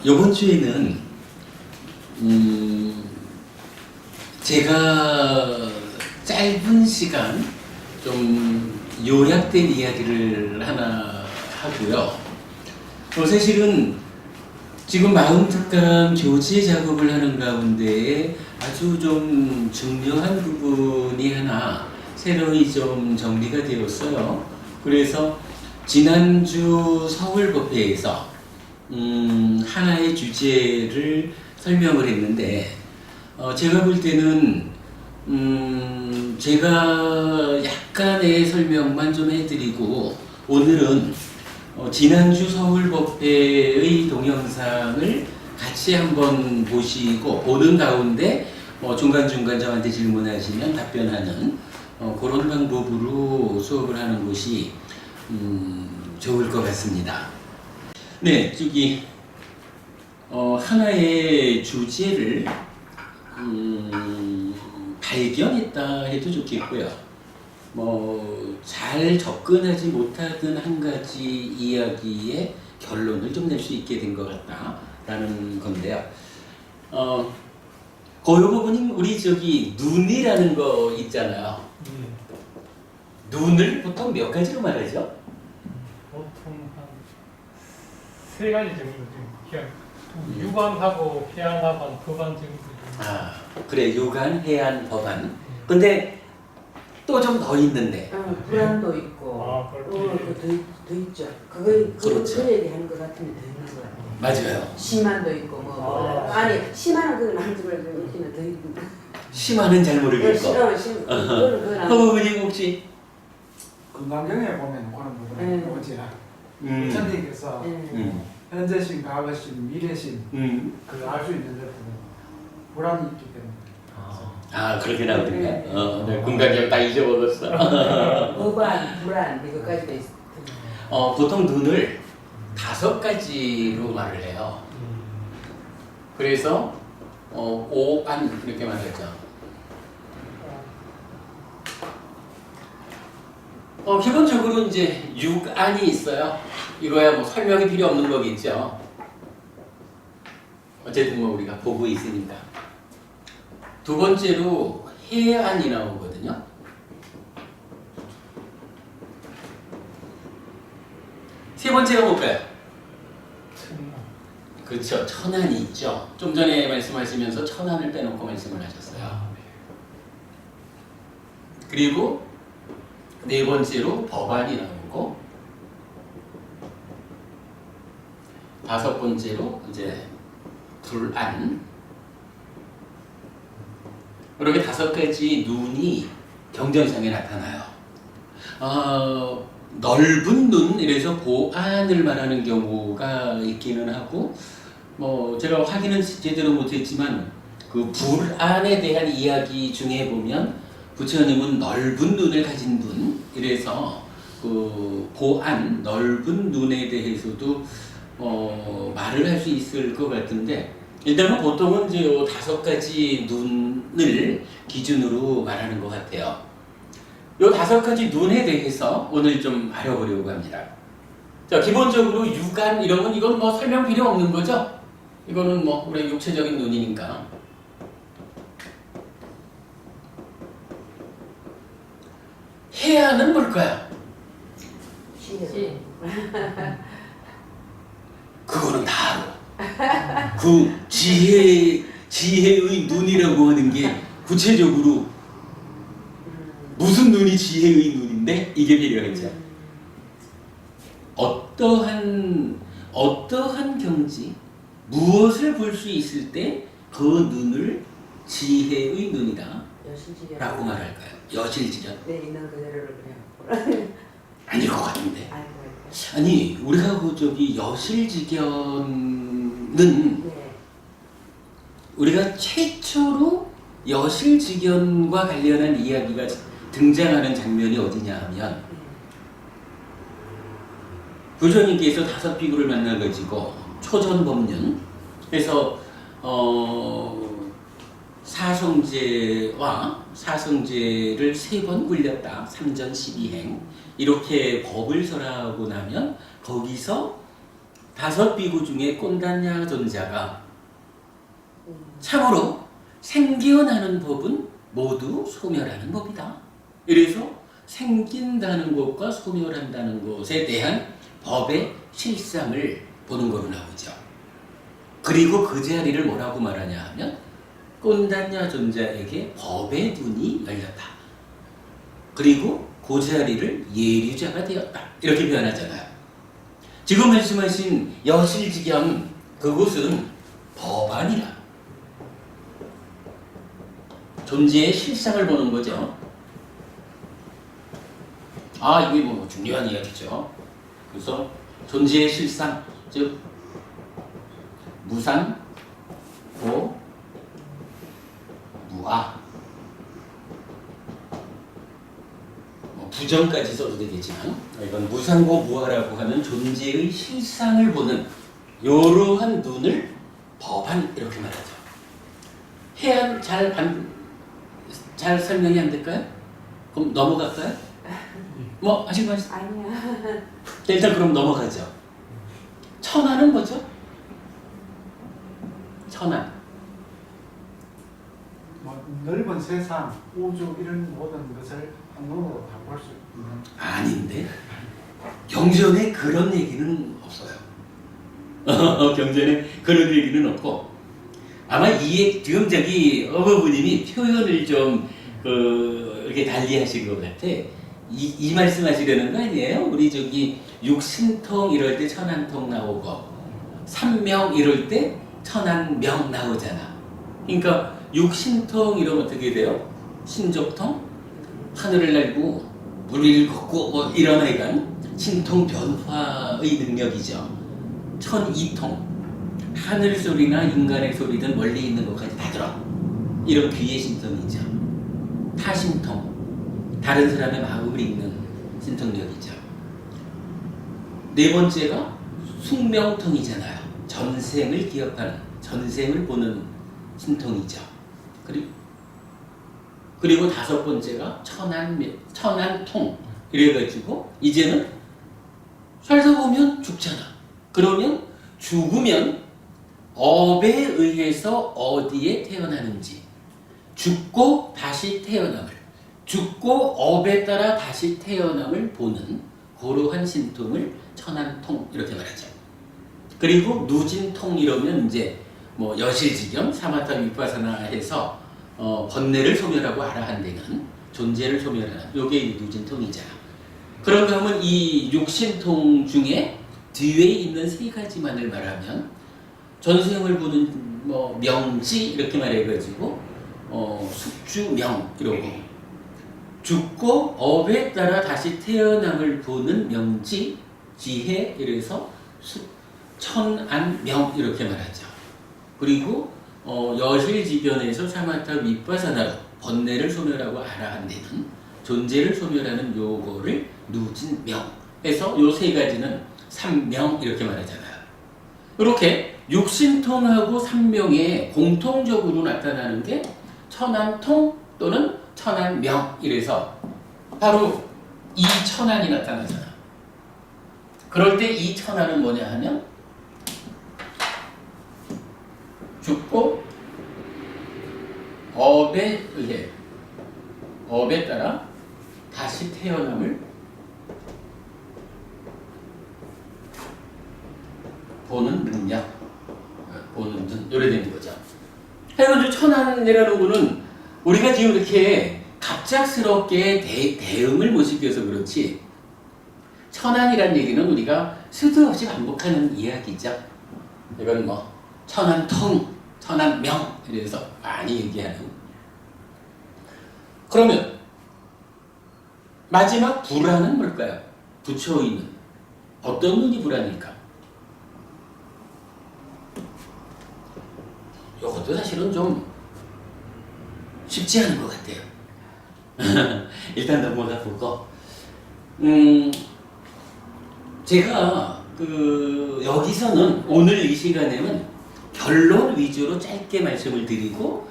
이번 주에는 제가 짧은 시간 좀 요약된 이야기를 하나 하고요. 사실은 지금 마음특강 교재 작업을 하는 가운데 아주 좀 중요한 부분이 하나 새로이 좀 정리가 되었어요. 그래서 지난주 서울법회에서 하나의 주제를 설명을 했는데 제가 볼 때는 제가 약간의 설명만 좀 해드리고 오늘은 지난주 서울법회의 동영상을 같이 한번 보시고 보는 가운데 중간중간 저한테 질문하시면 답변하는 그런 방법으로 수업을 하는 것이 좋을 것 같습니다. 네, 저기 하나의 주제를 발견했다 해도 좋겠고요. 잘 접근하지 못하던 한 가지 이야기의 결론을 좀 낼 수 있게 된 것 같다라는 건데요. 그 부분이 우리 저기 눈이라는 거 있잖아요. 눈을 보통 몇 가지로 말하죠? 보통 한 세 가지 정도 그냥 유관하고 해안하고 한 법안 정도. 아, 그래, 유관, 해안, 법안. 근데 또 좀 더 있는데. 불안도 있고, 더 있죠. 그렇죠. 그 얘기하는 것 같으면 더 있는 것 같아요. 맞아요. 심한도 있고, 아니, 심한은 그건 안 들어요. 여기는 더 있고. 심한은 잘 모르겠고. 그건 허부님 혹시? 건강경에 보면 그런 부분이 오지라 천리께서 현재심, 과거심, 미래심 그 알 수 있는 데는 불안이 있기 때문에. 아, 그렇게 나오던가? 네, 공간경 다 잊어먹었어. 불안, 이거까지도 있어. 보통 눈을 5가지로 말을 해요. 그래서 오안 이렇게 말하죠. 기본적으로 이제 6안이 있어요. 이거야 뭐 설명이 필요 없는 거겠죠. 어쨌든 뭐 우리가 보고 있으니까. 두 번째로 해안이 나오거든요. 세 번째가 뭘까요? 그렇죠. 천안이 있죠. 좀 전에 말씀하시면서 천안을 빼놓고 말씀을 하셨어요. 그리고 네 번째로 법안이 나오고 다섯 번째로 이제 불안. 이렇게 5가지 눈이 경전상에 나타나요. 넓은 눈, 이래서 보안을 말하는 경우가 있기는 하고, 제가 확인은 제대로 못했지만 그 불안에 대한 이야기 중에 보면 부처님은 넓은 눈을 가진 분, 이래서 그 보안, 넓은 눈에 대해서도 말을 할 수 있을 것 같은데, 일단은 보통은 이제 5가지 눈을 기준으로 말하는 것 같아요. 이 5가지 눈에 대해서 오늘 좀 알아보려고 합니다. 자, 기본적으로 육안 이런 건 이건 뭐 설명 필요 없는 거죠? 이거는 뭐 우리 육체적인 눈이니까. 해안은 뭘까요? 그거는 다 알아. 그 지혜의 눈이라고 하는 게 구체적으로 무슨 눈이 지혜의 눈인데 이게 필요하겠죠. 어떠한 경지, 무엇을 볼 수 있을 때 그 눈을 지혜의 눈이다 라고 말할까요? 여실지견? 네, 있는 그대로를 그냥. 아닐 것 같은데. 아니, 우리가 그 저기 여실지견은 우리가 최초로 여실지견과 관련한 이야기가 등장하는 장면이 어디냐 하면 부처님께서 5비구를 만나가지고 초전법륜 그래서 사성제와 사성제를 3번 굴렸다. 3전 12행 이렇게 법을 설하고 나면 거기서 다섯 비구 중에 꼰단냐 존자가 참으로 생겨나는 법은 모두 소멸하는 법이다. 이래서 생긴다는 것과 소멸한다는 것에 대한 법의 실상을 보는 거로 나오죠. 그리고 그 자리를 뭐라고 말하냐 하면 꼰단냐 존자에게 법의 눈이 열렸다. 그리고 그 자리를 예류자가 되었다. 이렇게 표현하잖아요. 지금 말씀하신 여실지경 그곳은 법안이라. 존재의 실상을 보는 거죠. 이게 뭐 중요한 이야기죠. 그래서 존재의 실상, 즉 무상, 고, 무아, 부정까지 써도 되겠지만 이건 무상고 무아라고 하는 존재의 실상을 보는 이러한 눈을 법안 이렇게 말하죠. 해안 잘 설명이 안 될까요? 그럼 넘어갈까요? 뭐 하실 말씀? 아니야. 일단 그럼 넘어가죠. 천하는 뭐죠? 천하. 뭐 넓은 세상, 우주 이런 모든 것을 한눈으로 다 볼 수 있는. 아닌데 경전에 그런 얘기는 없어요. 경전에 그런 얘기는 없고 아마 지금 저기 어부님이 표현을 좀 이렇게 달리하신 것 같아. 이 말씀하시려는 거 아니에요? 우리 저기 육신통 이럴 때 천한통 나오고 삼명 이럴 때 천한명 나오잖아. 그러니까 육신통 이러면 어떻게 돼요? 신족통, 하늘을 날고 물을 걷고 뭐 이런 애간 신통 변화의 능력이죠. 천이통, 하늘 소리나 인간의 소리든 멀리 있는 것까지 다 들어. 이런 귀의 신통이죠. 타신통, 다른 사람의 마음을 읽는 신통력이죠. 네 번째가 숙명통이잖아요. 전생을 기억하는, 전생을 보는 신통이죠. 그리고 다섯 번째가 천안통. 이래가지고 이제는 살다 보면 죽잖아. 그러면 죽으면 업에 의해서 어디에 태어나는지, 죽고 다시 태어남을, 죽고 업에 따라 다시 태어남을 보는 그러한 신통을 천안통 이렇게 말하죠. 그리고 누진통 이러면 이제 뭐 여실지경, 사마타 위파사나 해서 번뇌를 소멸하고 아라한되는 존재를 소멸하는 요게 누진통이잖아. 그런가 하면 이 육신통 중에 뒤에 있는 세 가지만을 말하면 전생을 보는 뭐 명지 이렇게 말해가지고 숙주명 이러고 죽고 업에 따라 다시 태어남을 보는 명지 지혜 이래서 천안명 이렇게 말하죠. 그리고 여실지변에서 사마타 위파사나로 번뇌를 소멸하고 아라한되는 존재를 소멸하는 요거를 누진명 해서 요 세 가지는 삼명 이렇게 말하잖아요. 이렇게 육신통하고 삼명에 공통적으로 나타나는 게 천안통 또는 천안명 이래서 바로 이 천안이 나타나잖아. 그럴 때 이 천안은 뭐냐 하면 죽고 업에 의해 업에 따라 다시 태어남을 보는 능력, 보는 눈, 요래 되는 거죠. 해가지고 천안이라는 거는 우리가 지금 이렇게 갑작스럽게 대응을 못 시켜서 그렇지 천안이라는 얘기는 우리가 수도 없이 반복하는 이야기죠. 이건 뭐 천안통, 천안명 이래서 많이 얘기하는. 그러면 마지막 불안은 뭘까요? 부처있는 어떤 눈이 불안일까? 이것도 사실은 좀 쉽지 않은 것 같아요. 일단 넘어가 보고 제가 여기서는 오늘 이 시간에는 결론 위주로 짧게 말씀을 드리고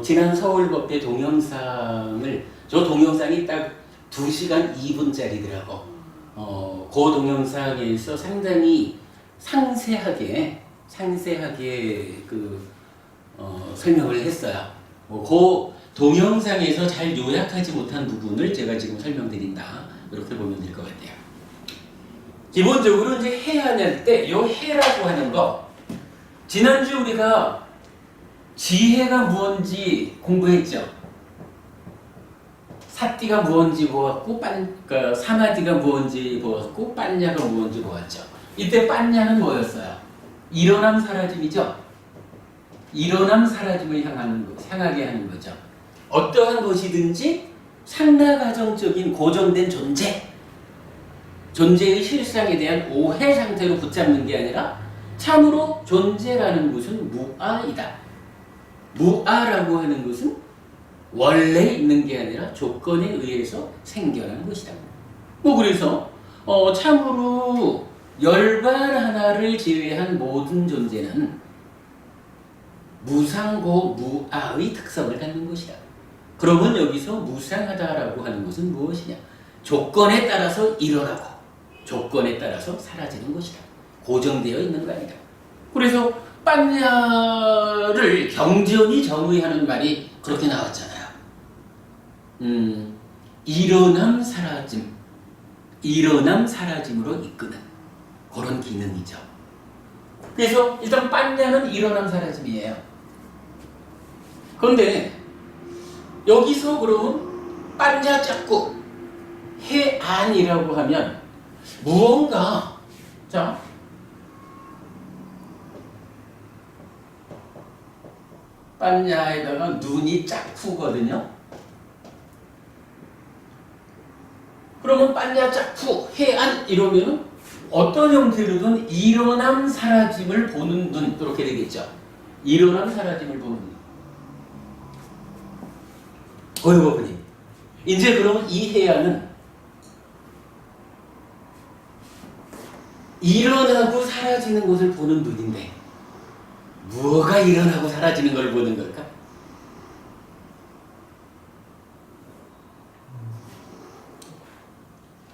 지난 서울법회 동영상을 저 동영상이 딱 2시간 2분짜리더라고. 그 동영상에서 상당히 상세하게 설명을 했어요. 그 동영상에서 잘 요약하지 못한 부분을 제가 지금 설명드린다. 이렇게 보면 될 것 같아요. 기본적으로 이제 해안할 때, 요 해라고 하는 거, 지난주 우리가 지혜가 무언지 공부했죠. 사띠가 무언지 보았고, 그러니까 사마디가 무언지 보았고, 빤냐가 무언지 보았죠. 이때 빤냐는 뭐였어요? 일어남 사라짐이죠. 일어남 사라짐을 향하게 하는 거죠. 어떠한 것이든지 상나가정적인 고정된 존재의 실상에 대한 오해 상태로 붙잡는 게 아니라 참으로 존재라는 것은 무아이다. 무아라고 하는 것은 원래 있는 게 아니라 조건에 의해서 생겨난 것이다. 그래서 참으로 열반 하나를 제외한 모든 존재는 무상고 무아의 특성을 갖는 것이다. 그러면 여기서 무상하다라고 하는 것은 무엇이냐? 조건에 따라서 일어나고 조건에 따라서 사라지는 것이다. 고정되어 있는 거 아니다. 그래서 빤냐를 경전이 정의하는 말이 그렇게 나왔잖아요. 일어남 사라짐으로 이끄는 그런 기능이죠. 그래서 일단 빤냐는 일어남 사라짐이에요. 그런데 여기서 그러면 빤냐 짝구 해안이라고 하면 무언가, 자, 빤냐에다가 눈이 짝푸거든요. 그러면 빤냐 짝푸 해안 이러면은 어떤 형태로든 일어남 사라짐을 보는 눈, 이렇게 되겠죠. 일어남 사라짐을 보는 눈. 어이구님, 이제 그러면 이 해안은 일어나고 사라지는 것을 보는 눈인데 뭐가 일어나고 사라지는 걸 보는 걸까?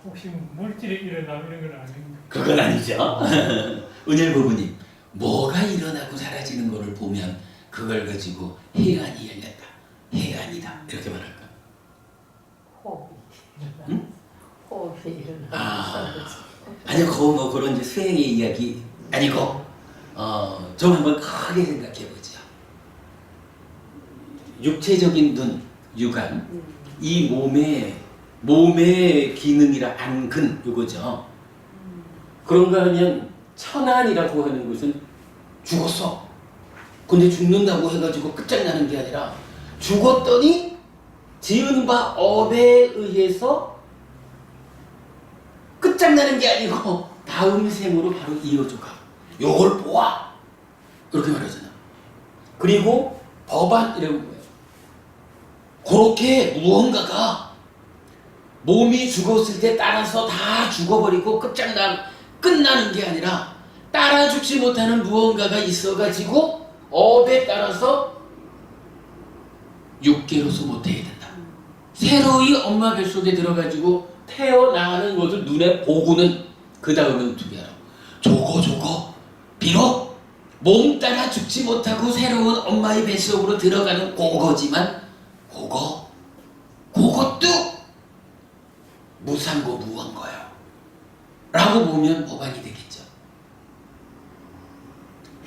혹시 물질이 일어나고 이런 건 아닙니까? 그건 아니죠. 은일부부님, 뭐가 일어나고 사라지는 것을 보면 그걸 가지고 해안이 열렸다, 해안이다 이렇게 말할까? 호흡이 일어나. 아니요, 그런 이제 수행의 이야기 아니고, 좀 한번 크게 생각해 보죠. 육체적인 눈, 육안, 이 몸의 기능이라 안근, 이거죠. 그런가 하면 천안이라고 하는 것은 죽었어. 근데 죽는다고 해가지고 끝장나는 게 아니라 죽었더니 지은 바 업에 의해서 끝장나는 게 아니고 다음 생으로 바로 이어져가. 요걸 보아. 그렇게 말하잖아. 그리고 법안이라고 거예요. 그렇게 무언가가 몸이 죽었을 때 따라서 다 죽어버리고 끝나는 게 아니라 따라 죽지 못하는 무언가가 있어가지고 업에 따라서 육계로서 못해야 된다. 새로이 엄마 뱃속에 들어가지고 태어나는 것을 눈에 보고는 그 다음에 어떻게 하라. 저거 비록 몸 따라 죽지 못하고 새로운 엄마의 뱃속으로 들어가는 그거지만 그것도 무상고 무한거예요 라고 보면 법안이 되겠죠.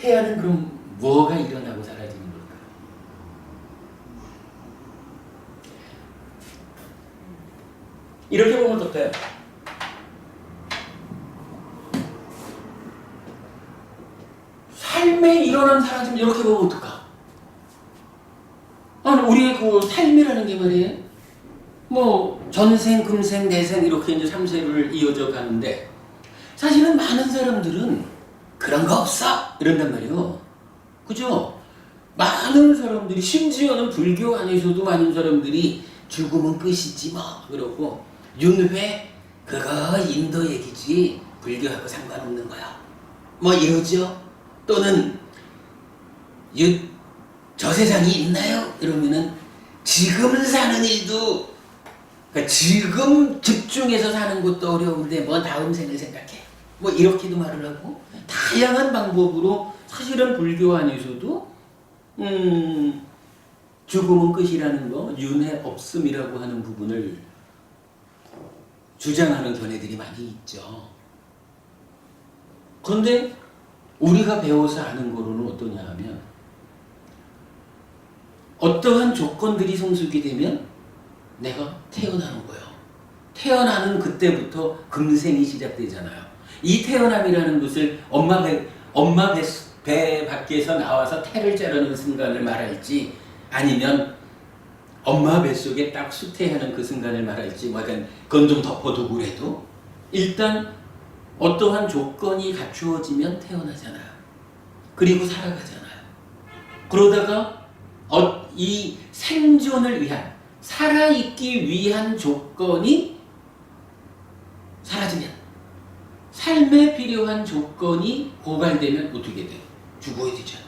해야는 그럼 뭐가 일어나고 사라지는 걸까요? 이렇게 보면 어떨까요? 삶에 일어난 사라짐 이렇게 보면 어떨까? 우리의 그 삶이라는 게 말이에요. 뭐 전생, 금생, 내생 이렇게 이제 3세를 이어져 가는데 사실은 많은 사람들은 그런 거 없어 이런단 말이에요. 그죠? 많은 사람들이 심지어는 불교 안에서도 많은 사람들이 죽으면 끝이지 뭐 그러고 윤회 그거 인도 얘기지 불교하고 상관없는 거야 뭐 이러죠. 또는 저 세상이 있나요? 이러면은 지금 사는 일도 그러니까 지금 집중해서 사는 것도 어려운데 뭐 다음 생을 생각해 뭐 이렇게도 말을 하고 다양한 방법으로 사실은 불교 안에서도 죽음은 끝이라는 거, 윤회 없음이라고 하는 부분을 주장하는 견해들이 많이 있죠. 그런데 우리가 배워서 아는 거로는 어떠냐 하면 어떠한 조건들이 성숙이 되면 내가 태어나는 거예요. 태어나는 그때부터 금생이 시작되잖아요. 이 태어남이라는 것을 엄마 배 밖에서 나와서 태를 자르는 순간을 말할지 아니면 엄마 뱃속에 딱 수태하는 그 순간을 말할지 뭐 약간 그건 좀 덮어두고 그래도 일단 어떠한 조건이 갖추어지면 태어나잖아요. 그리고 살아가잖아요. 그러다가 이 생존을 위한 살아있기 위한 조건이 사라지면 삶에 필요한 조건이 고갈되면 어떻게 돼요? 죽어야 되잖아요.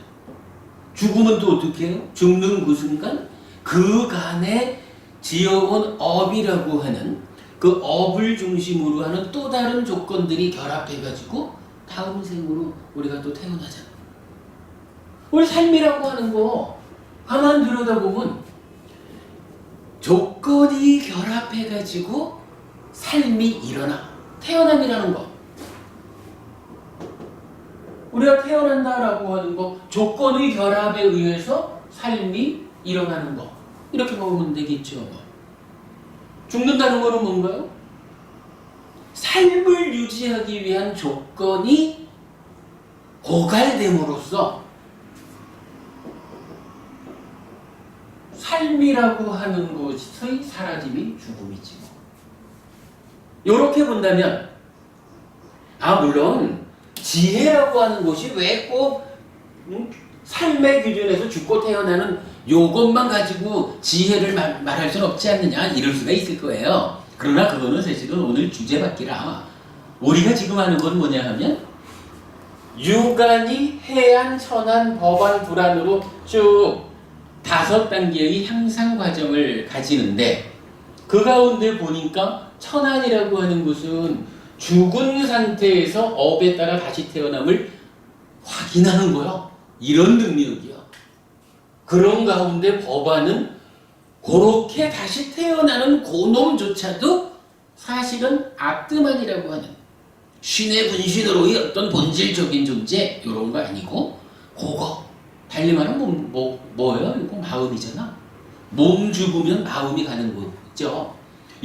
죽으면 또 어떻게 해요? 죽는 그 순간 그간에 지어온 업이라고 하는 그 업을 중심으로 하는 또 다른 조건들이 결합해가지고 다음 생으로 우리가 또 태어나잖아요. 우리 삶이라고 하는 거 가만 들여다보면 조건이 결합해가지고 삶이 일어나. 태어남이라는 거. 우리가 태어난다라고 하는 거 조건의 결합에 의해서 삶이 일어나는 거. 이렇게 보면 되겠죠. 죽는다는 거는 뭔가요? 삶을 유지하기 위한 조건이 고갈됨으로써 삶이라고 하는 것의 사라짐이 죽음이지. 이렇게 본다면 물론 지혜라고 하는 것이 왜 꼭 삶의 기준에서 죽고 태어나는 요것만 가지고 지혜를 말할 수는 없지 않느냐 이럴 수가 있을 거예요. 그러나 그거는 사실은 오늘 주제 밖이라 우리가 지금 하는 건 뭐냐 하면 유관이 해안, 천안, 법안, 불안으로 쭉 5단계의 향상 과정을 가지는데 그 가운데 보니까 천안이라고 하는 것은 죽은 상태에서 업에 따라 다시 태어남을 확인하는 거요. 이런 능력이요. 그런 가운데 법안은 그렇게 다시 태어나는 고놈조차도 사실은 아뜨만이라고 하는 신의 분신으로의 어떤 본질적인 존재 이런 거 아니고 그거 달리 말하면 뭐예요? 이거 마음이잖아. 몸 죽으면 마음이 가는 거죠.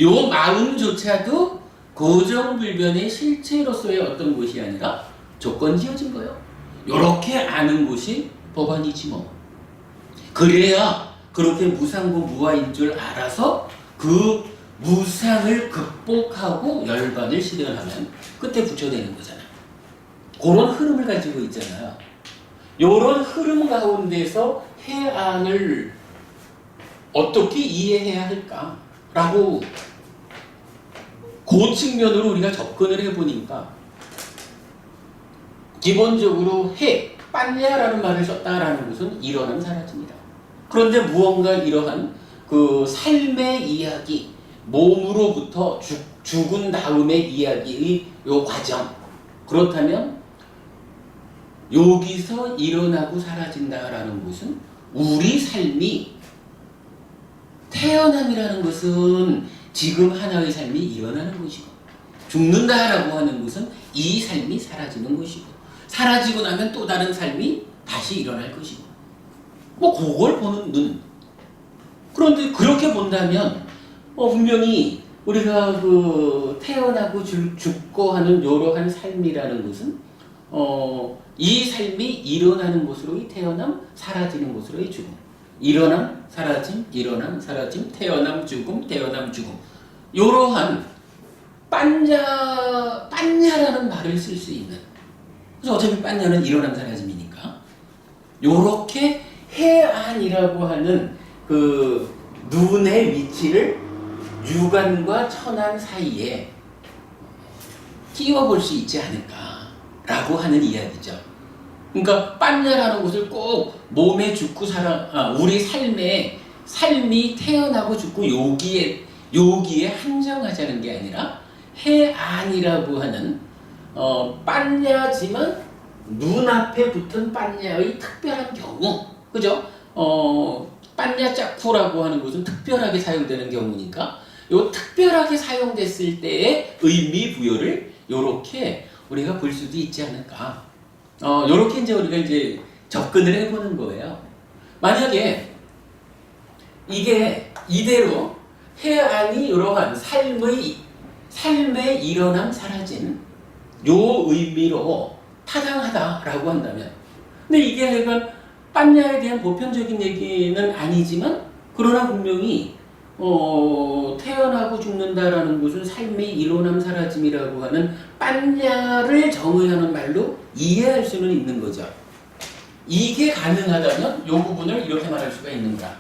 요 마음조차도 고정불변의 실체로서의 어떤 것이 아니라 조건 지어진 거예요. 요렇게 아는 것이 법안이지 뭐. 그래야 그렇게 무상고 무아인 줄 알아서 그 무상을 극복하고 열반을 실현하면 끝에 붙여내는 거잖아요. 그런 흐름을 가지고 있잖아요. 요런 흐름 가운데서 해안을 어떻게 이해해야 할까라고 그 측면으로 우리가 접근을 해보니까 기본적으로 빠냐라는 말을 썼다라는 것은 일어남 사라집니다. 그런데 무언가 이러한 그 삶의 이야기, 몸으로부터 죽은 다음의 이야기의 요 과정, 그렇다면 여기서 일어나고 사라진다라는 것은 우리 삶이 태어남이라는 것은 지금 하나의 삶이 일어나는 것이고 죽는다라고 하는 것은 이 삶이 사라지는 것이고 사라지고 나면 또 다른 삶이 다시 일어날 것이고 뭐 그걸 보는 눈. 그런데 그렇게 본다면 분명히 우리가 그 태어나고 죽고 하는 이러한 삶이라는 것은 이 삶이 일어나는 곳으로의 태어남, 사라지는 곳으로의 죽음. 일어남, 사라짐, 일어남, 사라짐, 태어남, 죽음, 태어남, 죽음. 이러한 빤냐라는 말을 쓸 수 있는. 그래서 어차피 빤냐는 일어남, 사라짐이니까. 요렇게 해안이라고 하는 그 눈의 위치를 유관과 천안 사이에 끼워볼 수 있지 않을까라고 하는 이야기죠. 그러니까 빤냐라는 것을 꼭 몸에 죽고 우리 삶이 태어나고 죽고 여기에 한정하자는 게 아니라 해안이라고 하는 빤야지만 눈앞에 붙은 빤야의 특별한 경우, 그죠? 빤야 짝쿠라고 하는 것은 특별하게 사용되는 경우니까 요 특별하게 사용됐을 때의 의미 부여를 요렇게 우리가 볼 수도 있지 않을까. 요렇게 이제 우리가 이제 접근을 해보는 거예요. 만약에 이게 이대로 해안이 이러한 삶의 일어남 사라진 요 의미로 타당하다라고 한다면, 근데 이게 약간 빤야에 대한 보편적인 얘기는 아니지만 그러나 분명히 태어나고 죽는다라는 것은 삶의 일어남 사라짐이라고 하는 빤야를 정의하는 말로 이해할 수는 있는 거죠. 이게 가능하다면 이 부분을 이렇게 말할 수가 있는가.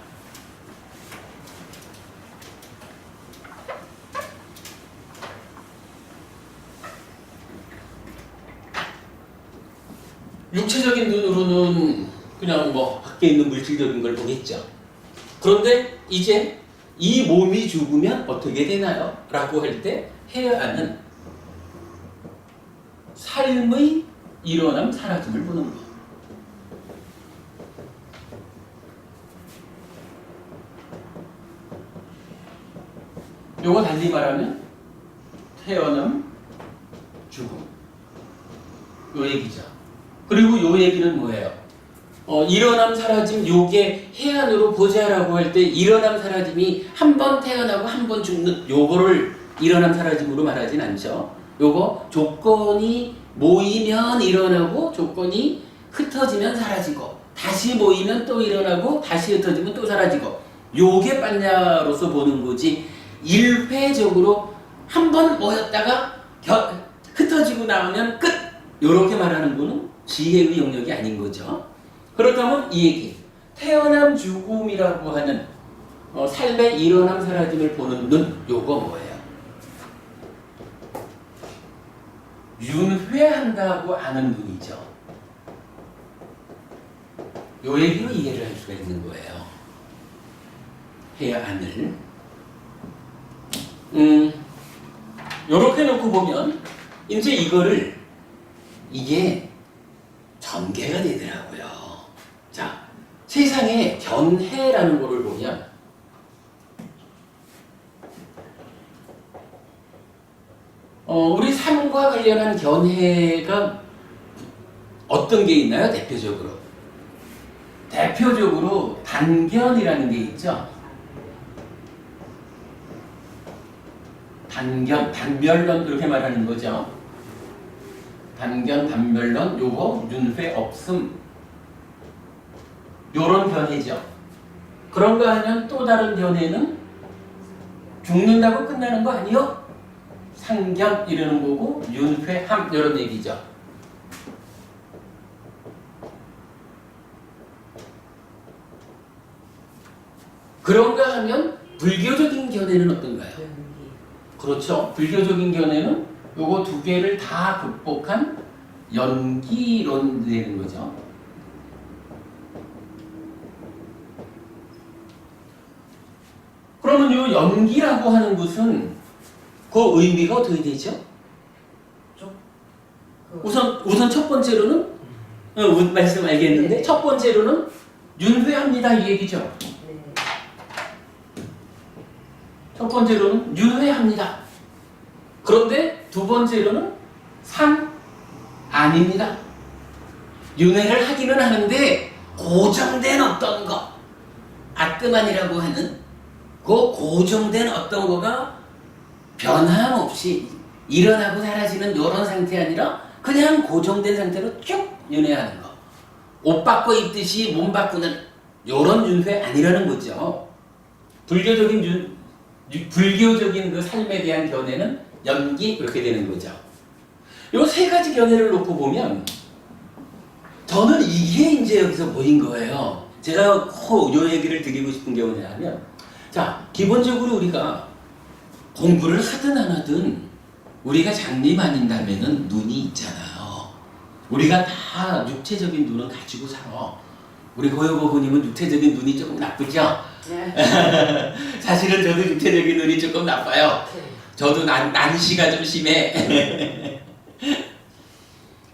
육체적인 눈으로는 그냥 뭐 밖에 있는 물질적인 걸 보겠죠. 그런데 이제 이 몸이 죽으면 어떻게 되나요? 라고 할 때 해안은 삶의 일어남 사라짐을 보는 거. 요거 달리 말하면 태어남, 죽음. 요 얘기죠. 그리고 요 얘기는 뭐예요? 일어남 사라짐 요게 해안으로 보자라고 할 때 일어남 사라짐이 한 번 태어나고 한 번 죽는 요거를 일어남 사라짐으로 말하진 않죠. 요거 조건이 모이면 일어나고 조건이 흩어지면 사라지고 다시 모이면 또 일어나고 다시 흩어지면 또 사라지고 요게 빤야로서 보는 거지, 일회적으로 한 번 모였다가 흩어지고 나오면 끝! 요렇게 말하는 거는 지혜의 영역이 아닌 거죠. 그렇다면 이 얘기, 태어남 죽음이라고 하는 삶의 일어남 사라짐을 보는 눈, 요거 뭐예요? 윤회한다고 아는 눈이죠. 요 얘기로 이해를 할 수가 있는 거예요. 해안을. 요렇게 놓고 보면 이제 이게 전개가 되더라고요. 자, 세상에 견해라는 거를 보면 우리 삶과 관련한 견해가 어떤 게 있나요? 대표적으로 단견이라는 게 있죠. 단별론 그렇게 말하는 거죠. 단견, 단별론, 요거 윤회 없음, 요런 견해죠. 그런가 하면 또 다른 견해는 죽는다고 끝나는 거 아니요? 상견 이러는 거고 윤회함 이런 얘기죠. 그런가 하면 불교적인 견해는 어떤가요? 그렇죠. 불교적인 견해는 요거 두 개를 다 극복한 연기론 되는 거죠. 그러면 요 연기라고 하는 것은 그 의미가 어떻게 되죠? 우선 첫 번째로는 말씀 알겠는데 네. 첫 번째로는 윤회합니다 이 얘기죠. 첫 번째로는 윤회합니다. 그런데 두 번째로는 아닙니다. 윤회를 하기는 하는데 고정된 어떤 거, 아뜨만이라고 하는 그 고정된 어떤 거가 변함없이 일어나고 사라지는 이런 상태 아니라 그냥 고정된 상태로 쭉 윤회하는 거. 옷 바꿔 입듯이 몸 바꾸는 이런 윤회 아니라는 거죠. 불교적인 그 삶에 대한 견해는 연기 그렇게 되는 거죠. 요 세 가지 견해를 놓고 보면 저는 이게 이제 여기서 보인 거예요. 제가 요 얘기를 드리고 싶은 게 뭐냐면, 자, 기본적으로 우리가 공부를 하든 안 하든 우리가 장님아닌다면은 눈이 있잖아요. 우리가 다 육체적인 눈은 가지고 살아. 우리 고요고부님은 육체적인 눈이 조금 나쁘죠? 네. 사실은 저도 육체적인 눈이 조금 나빠요. 저도 난시가 좀 심해.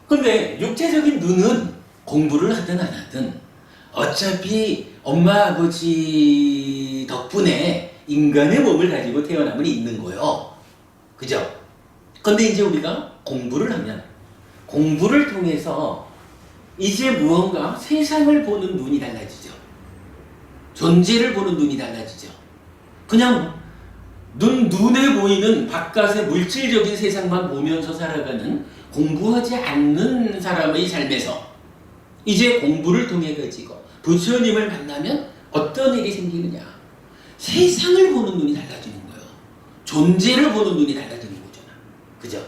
근데 육체적인 눈은 공부를 하든 안 하든 어차피 엄마 아버지 덕분에 인간의 몸을 가지고 태어남은 있는 거요. 그죠? 근데 이제 우리가 공부를 하면 공부를 통해서 이제 무언가 세상을 보는 눈이 달라지죠. 존재를 보는 눈이 달라지죠. 그냥 눈에 보이는 바깥의 물질적인 세상만 보면서 살아가는 공부하지 않는 사람의 삶에서 이제 공부를 통해 가지고 부처님을 만나면 어떤 일이 생기느냐. 세상을 보는 눈이 달라지는 거예요. 존재를 보는 눈이 달라지는 거잖아. 그죠?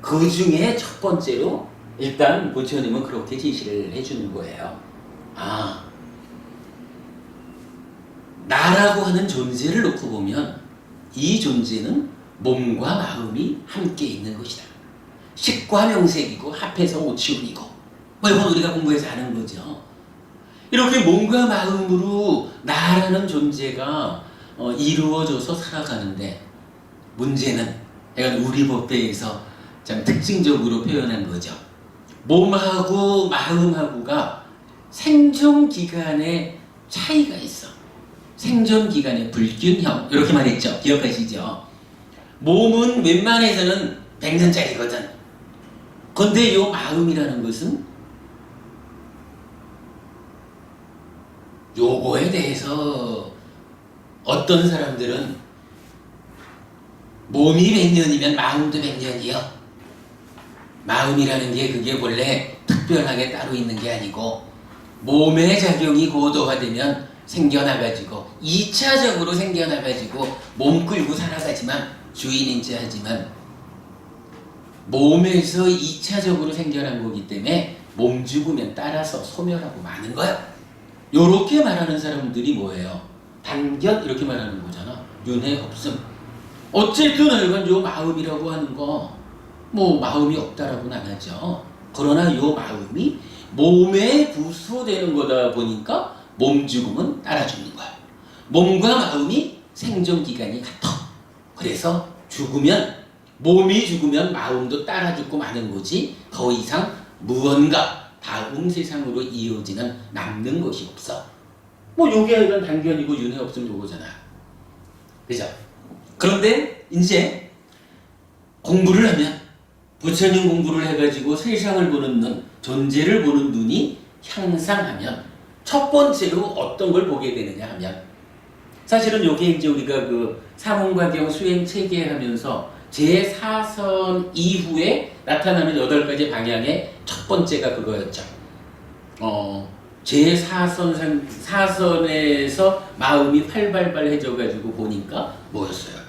그 중에 첫 번째로 일단 부처님은 그렇게 제시를 해주는 거예요. 아, 나라고 하는 존재를 놓고 보면 이 존재는 몸과 마음이 함께 있는 것이다. 식과 명색이고 합해서 오치운이고 뭐 이건 우리가 공부해서 아는 거죠. 이렇게 몸과 마음으로 나라는 존재가 이루어져서 살아가는데 문제는 약간 우리 법대에서 참 특징적으로 표현한 거죠. 몸하고 마음하고가 생존기간에 차이가 있어. 생존기간의 불균형 이렇게 말했죠. 기억하시죠? 몸은 웬만해서는 100년짜리거든. 근데 이 마음이라는 것은 요거에 대해서 어떤 사람들은 몸이 100년이면 마음도 100년이요. 마음이라는 게 그게 원래 특별하게 따로 있는 게 아니고 몸의 작용이 고도화되면 생겨나가지고 2차적으로 생겨나가지고 몸 끌고 살아가지만 주인인지 하지만 몸에서 2차적으로 생겨난 거기 때문에 몸 죽으면 따라서 소멸하고 마는 거야. 요렇게 말하는 사람들이 뭐예요? 단견 이렇게 말하는 거잖아. 윤회 없음. 어쨌든 하여간 요 마음이라고 하는 거 뭐 마음이 없다라고는 안 하죠. 그러나 요 마음이 몸에 부수되는 거다 보니까 몸 죽으면 따라 죽는 거야. 몸과 마음이 생존기간이 같아. 그래서 죽으면 몸이 죽으면 마음도 따라 죽고 마는 거지 더 이상 무언가 다음 세상으로 이어지는 남는 것이 없어. 뭐 요게 이런 단견이고 윤회 없음 요거잖아. 그죠? 그런데 이제 공부를 하면 부처님 공부를 해가지고 세상을 보는 눈, 존재를 보는 눈이 향상하면 첫 번째로 어떤 걸 보게 되느냐 하면 사실은 요게 이제 우리가 그 사문과경 수행 체계하면서 제4선 이후에 나타나는 8가지 방향의 첫 번째가 그거였죠. 제4선에서 마음이 활발해져가지고 보니까 뭐였어요?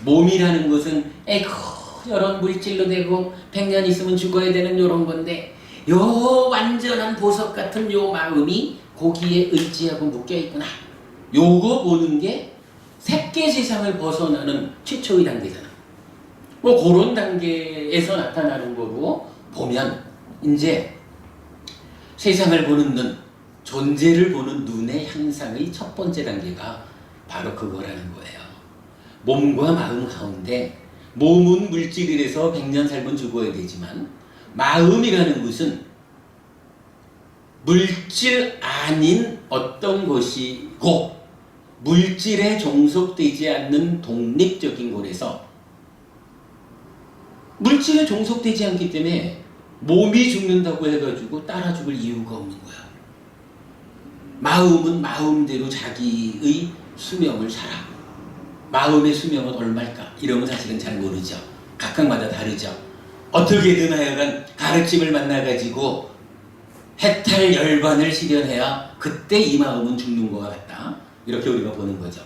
몸이라는 것은 에이구 이런 물질로 되고 100년 있으면 죽어야 되는 요런 건데 요 완전한 보석 같은 요 마음이 거기에 의지하고 묶여있구나. 요거 보는 게 색계 세상을 벗어나는 최초의 단계잖아. 뭐 그런 단계에서 나타나는 거고 보면 이제 세상을 보는 눈, 존재를 보는 눈의 향상의 첫 번째 단계가 바로 그거라는 거예요. 몸과 마음 가운데 몸은 물질이라서 100년 살면 죽어야 되지만 마음이라는 것은 물질 아닌 어떤 것이고 물질에 종속되지 않는 독립적인 곳에서 물질에 종속되지 않기 때문에 몸이 죽는다고 해가지고 따라 죽을 이유가 없는 거야. 마음은 마음대로 자기의 수명을 살아. 마음의 수명은 얼마일까? 이러면 사실은 잘 모르죠. 각각마다 다르죠. 어떻게든 하여간 가르침을 만나가지고 해탈 열반을 실현해야 그때 이 마음은 죽는 것과 같다. 이렇게 우리가 보는 거죠.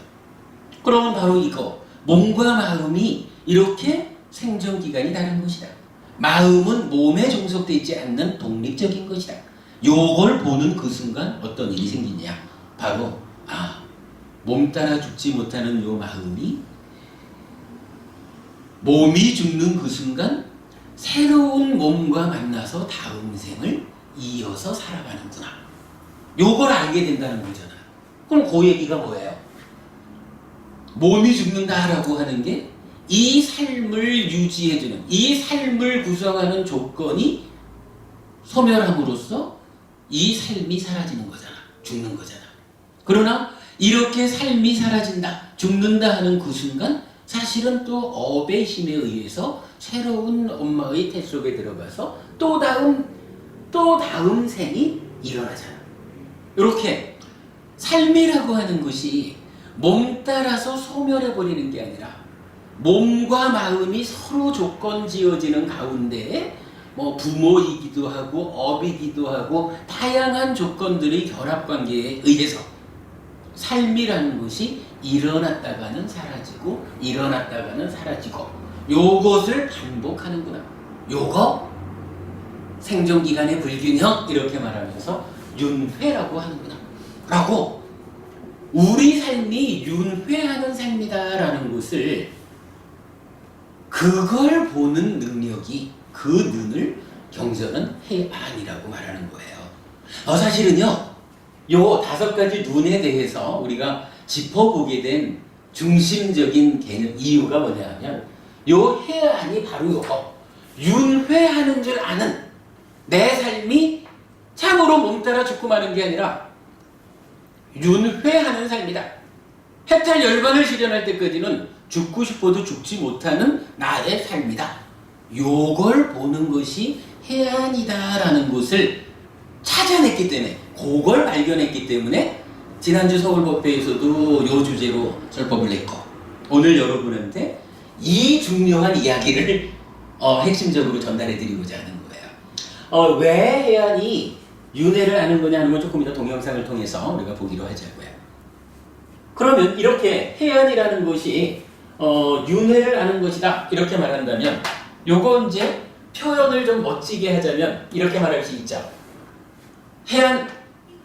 그러면 바로 이거 몸과 마음이 이렇게 생존기간이 다른 것이다. 마음은 몸에 종속되어 있지 않는 독립적인 것이다. 요걸 보는 그 순간 어떤 일이 생기냐? 바로 몸 따라 죽지 못하는 요 마음이 몸이 죽는 그 순간 새로운 몸과 만나서 다음 생을 이어서 살아가는구나. 요걸 알게 된다는 거잖아. 그럼 그 얘기가 뭐예요? 몸이 죽는다라고 하는 게 이 삶을 유지해주는, 이 삶을 구성하는 조건이 소멸함으로써 이 삶이 사라지는 거잖아. 죽는 거잖아. 그러나 이렇게 삶이 사라진다, 죽는다 하는 그 순간 사실은 또 업의 힘에 의해서 새로운 엄마의 태 속에 들어가서 또 다음 생이 일어나잖아. 이렇게 삶이라고 하는 것이 몸 따라서 소멸해버리는 게 아니라 몸과 마음이 서로 조건 지어지는 가운데 뭐 부모이기도 하고 업이기도 하고 다양한 조건들의 결합관계에 의해서 삶이라는 것이 일어났다가는 사라지고 일어났다가는 사라지고 요것을 반복하는구나. 요거 생존기간의 불균형 이렇게 말하면서 윤회라고 하는구나 라고 우리 삶이 윤회하는 삶이다라는 것을 그걸 보는 능력이 그 눈을 경전은 해안이라고 말하는 거예요. 사실은요 요 5가지 눈에 대해서 우리가 짚어보게 된 중심적인 개념 이유가 뭐냐 하면 요 해안이 바로 요거 윤회하는 줄 아는 내 삶이 참으로 몸 따라 죽고 마는 게 아니라 윤회하는 삶이다. 해탈 열반을 실현할 때까지는 죽고 싶어도 죽지 못하는 나의 삶이다. 요걸 보는 것이 해안이다라는 것을 찾아냈기 때문에 그걸 발견했기 때문에 지난주 서울법회에서도 요 주제로 설법을 냈고 오늘 여러분한테 이 중요한 이야기를 핵심적으로 전달해 드리고자 하는 거예요. 왜 해안이 윤회를 아는 거냐 하는 건 조금 이따 동영상을 통해서 우리가 보기로 하자고요. 그러면 이렇게 해안이라는 것이 윤회를 아는 것이다 이렇게 말한다면 요거 이제 표현을 좀 멋지게 하자면 이렇게 말할 수 있죠. 해안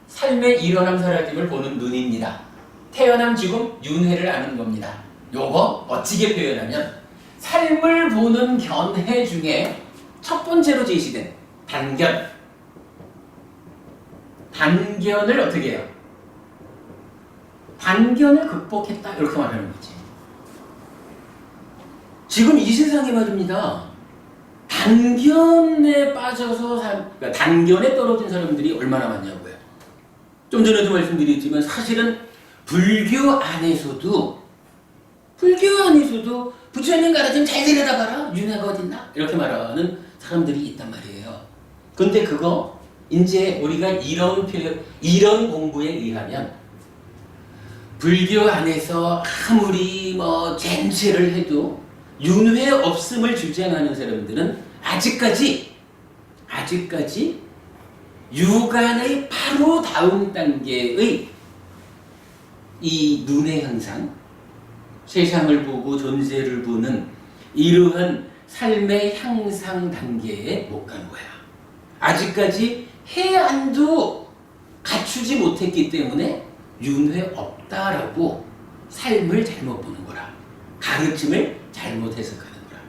삶의 일어남 사라짐을 보는 눈입니다. 태어남 지금 윤회를 아는 겁니다. 요거 멋지게 표현하면 삶을 보는 견해 중에 첫 번째로 제시된 단견을 어떻게 해요? 단견을 극복했다 이렇게 말하는 거지. 지금 이 세상에 말입니다. 단견에 빠져서 그러니까 단견에 떨어진 사람들이 얼마나 많냐고요. 좀 전에도 말씀드렸지만 사실은 불교 안에서도 부처님 가르침 잘 들여다봐라 윤회가 어딨나 이렇게 말하는 사람들이 있단 말이에요. 근데 그거 이제 우리가 이런 공부에 의하면 불교 안에서 아무리 쟁취를 해도 윤회 없음을 주장하는 사람들은 아직까지 유관의 바로 다음 단계의 이 눈의 현상, 세상을 보고 존재를 보는 이러한 삶의 향상 단계에 못 간 거야. 아직까지 해안도 갖추지 못했기 때문에 윤회 없다라고 삶을 잘못 보는 거라. 가르침을 잘못 해석하는 거라.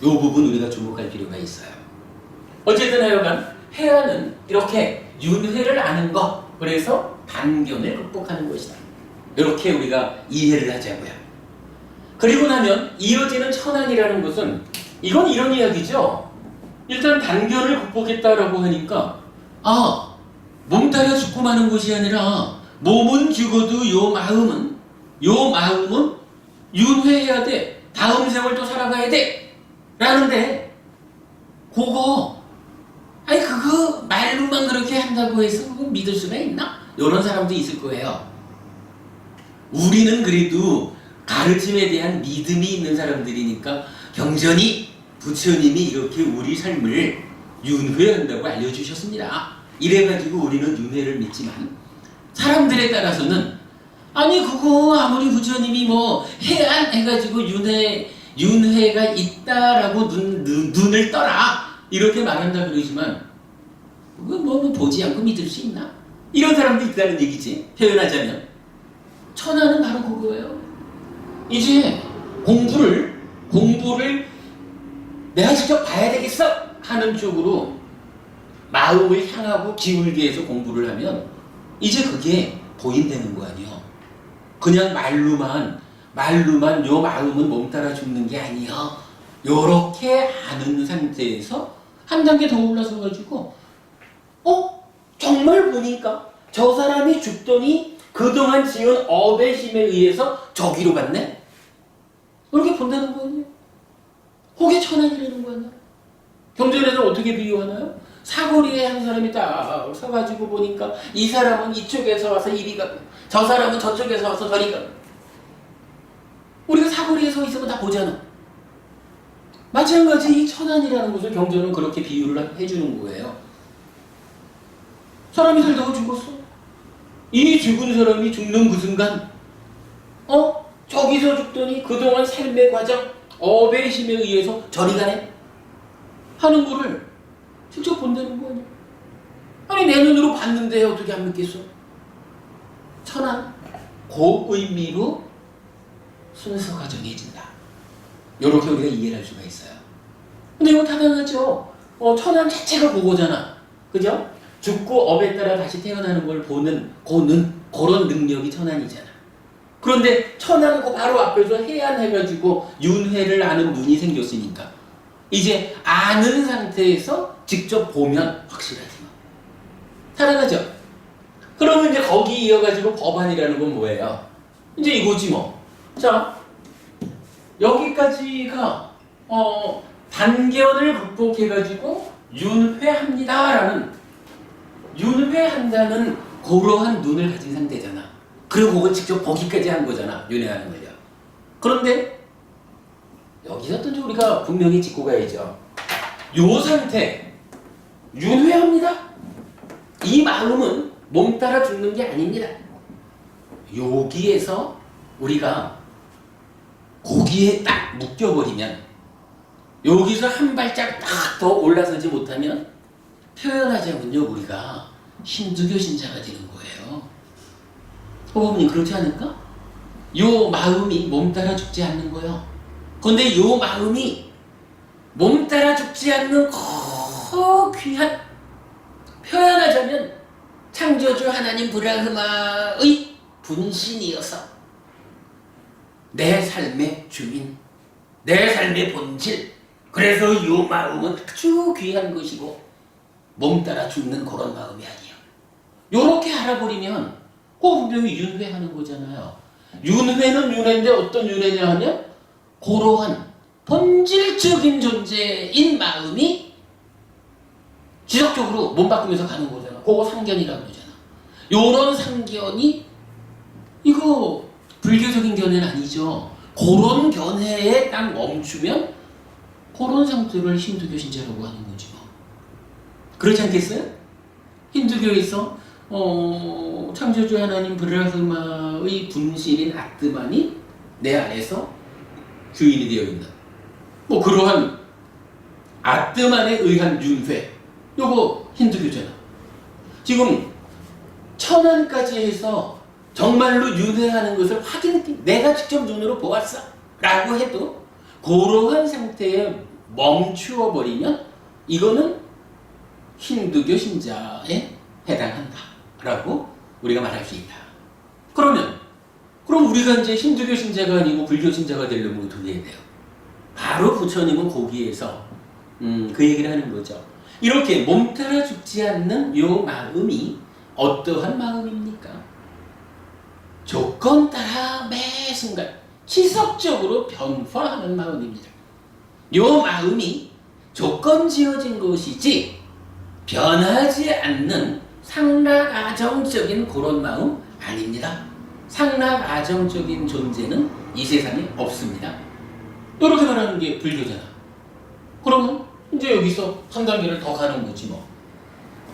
이 부분 우리가 주목할 필요가 있어요. 어쨌든 하여간 해안은 이렇게 윤회를 아는 것, 그래서 단견을 극복하는 것이다. 이렇게 우리가 이해를 하자고요. 그리고 나면 이어지는 천안이라는 것은 이건 이런 이야기죠. 일단 단견을 극복했다라고 하니까 몸 따라 죽고 마는 것이 아니라 몸은 죽어도 요 마음은 윤회해야 돼. 다음 생을 또 살아가야 돼. 라는데 그거 말로만 그렇게 한다고 해서 그거 믿을 수가 있나? 이런 사람도 있을 거예요. 우리는 그래도 가르침에 대한 믿음이 있는 사람들이니까 경전이 부처님이 이렇게 우리 삶을 윤회한다고 알려주셨습니다. 이래가지고 우리는 윤회를 믿지만 사람들에 따라서는 그거 아무리 부처님이 해안 해가지고 윤회가 있다라고 눈을 떠라 이렇게 말한다 그러지만 그거 보지 않고 믿을 수 있나? 이런 사람도 있다는 얘기지. 표현하자면 천하는 바로 그거예요. 이제 공부를 내가 직접 봐야 되겠어 하는 쪽으로 마음을 향하고 기울게 해서 공부를 하면 이제 그게 보인다는 거 아니에요. 그냥 말로만 말로만 요 마음은 몸 따라 죽는 게 아니야. 요렇게 아는 상태에서 한 단계 더 올라서 가지고 정말 보니까 저 사람이 죽더니 그동안 지은 업의 힘에 의해서 저기로 갔네? 이렇게 본다는 거 아니에요? 혹의 천안이라는 거 아니에요? 경전에서 어떻게 비유하나요? 사거리에 한 사람이 딱 서가지고 보니까 이 사람은 이쪽에서 와서 이리 가고 저 사람은 저쪽에서 와서 저리 가고 우리가 사거리에 서 있으면 다 보잖아. 마찬가지 이 천안이라는 것을 경전은 그렇게 비유를 해주는 거예요. 사람이 살다가 죽었어. 이 죽은 사람이 죽는 그 순간 저기서 죽더니 그동안 삶의 과정 업의 힘에 의해서 저리 가네 하는 거를 직접 본다는 거 아니야. 아니 내 눈으로 봤는데 어떻게 안 믿겠어? 천안 그 의미로 순서가 정해진다. 이렇게 우리가 이해를 할 수가 있어요. 근데 이거 타당하죠. 천안 자체가 그거잖아. 그죠? 죽고 업에 따라 다시 태어나는 걸 보는 그런 능력이 천안이잖아. 그런데 천안 그 바로 앞에서 해안해가지고 윤회를 아는 눈이 생겼으니까 이제 아는 상태에서 직접 보면 확실하지 뭐. 타당하죠? 그러면 이제 거기 이어가지고 법안이라는 건 뭐예요? 이제 이거지 뭐. 자, 여기까지가 단견을 극복해가지고 윤회합니다라는 윤회한다는 그러한 눈을 가진 상태잖아. 그리고 그걸 직접 보기까지 한 거잖아. 윤회하는 걸요. 그런데 여기서 또 우리가 분명히 짚고 가야죠. 요 상태 윤회합니다. 이 마음은 몸 따라 죽는 게 아닙니다. 여기에서 우리가 거기에 딱 묶여버리면 여기서 한 발짝 딱 더 올라서지 못하면 표현하자면요 우리가 힌두교 신자가 되는 거예요. 어머님 그렇지 않을까? 요 마음이 몸 따라 죽지 않는 거요. 그런데 요 마음이 몸 따라 죽지 않는 귀한 표현하자면 창조주 하나님 브라흐마의 분신이어서 내 삶의 주인, 내 삶의 본질. 그래서 이 마음은 아주 귀한 것이고 몸 따라 죽는 그런 마음이 아니에요. 요렇게 알아버리면 분명히 윤회하는 거잖아요. 윤회는 윤회인데 어떤 윤회냐 하면 그러한 본질적인 존재인 마음이 지속적으로 몸 바꾸면서 가는 거잖아. 그거 상견이라고 그러잖아. 요런 상견이 이거 불교적인 견해는 아니죠. 그런 견해에 딱 멈추면 그런 상태를 힌두교 신자라고 하는 거지 뭐. 그렇지 않겠어요? 힌두교에서 창조주 하나님 브라흐마의 분신인 아트만이 내 안에서 주인이 되어 있는 뭐 그러한 아트만에 의한 윤회. 요거 힌두교잖아. 지금 천안까지 해서 정말로 윤회하는 것을 내가 직접 눈으로 보았어 라고 해도 그러한 상태에 멈추어 버리면 이거는 힌두교 신자에 해당한다 라고 우리가 말할 수 있다. 그럼 우리가 이제 힌두교 신자가 아니고 불교 신자가 되려면 어떻게 해야 돼요? 바로 부처님은 거기에서 그 얘기를 하는 거죠. 이렇게 몸 따라 죽지 않는 요 마음이 어떠한 마음입니까? 조건 따라 매 순간 지속적으로 변화하는 마음입니다. 요 마음이 조건 지어진 것이지 변하지 않는 상락아정적인 그런 마음 아닙니다. 상락아정적인 존재는 이 세상에 없습니다. 이렇게 말하는 게 불교잖아. 그러면 이제 여기서 한 단계를 더 가는 거지 뭐.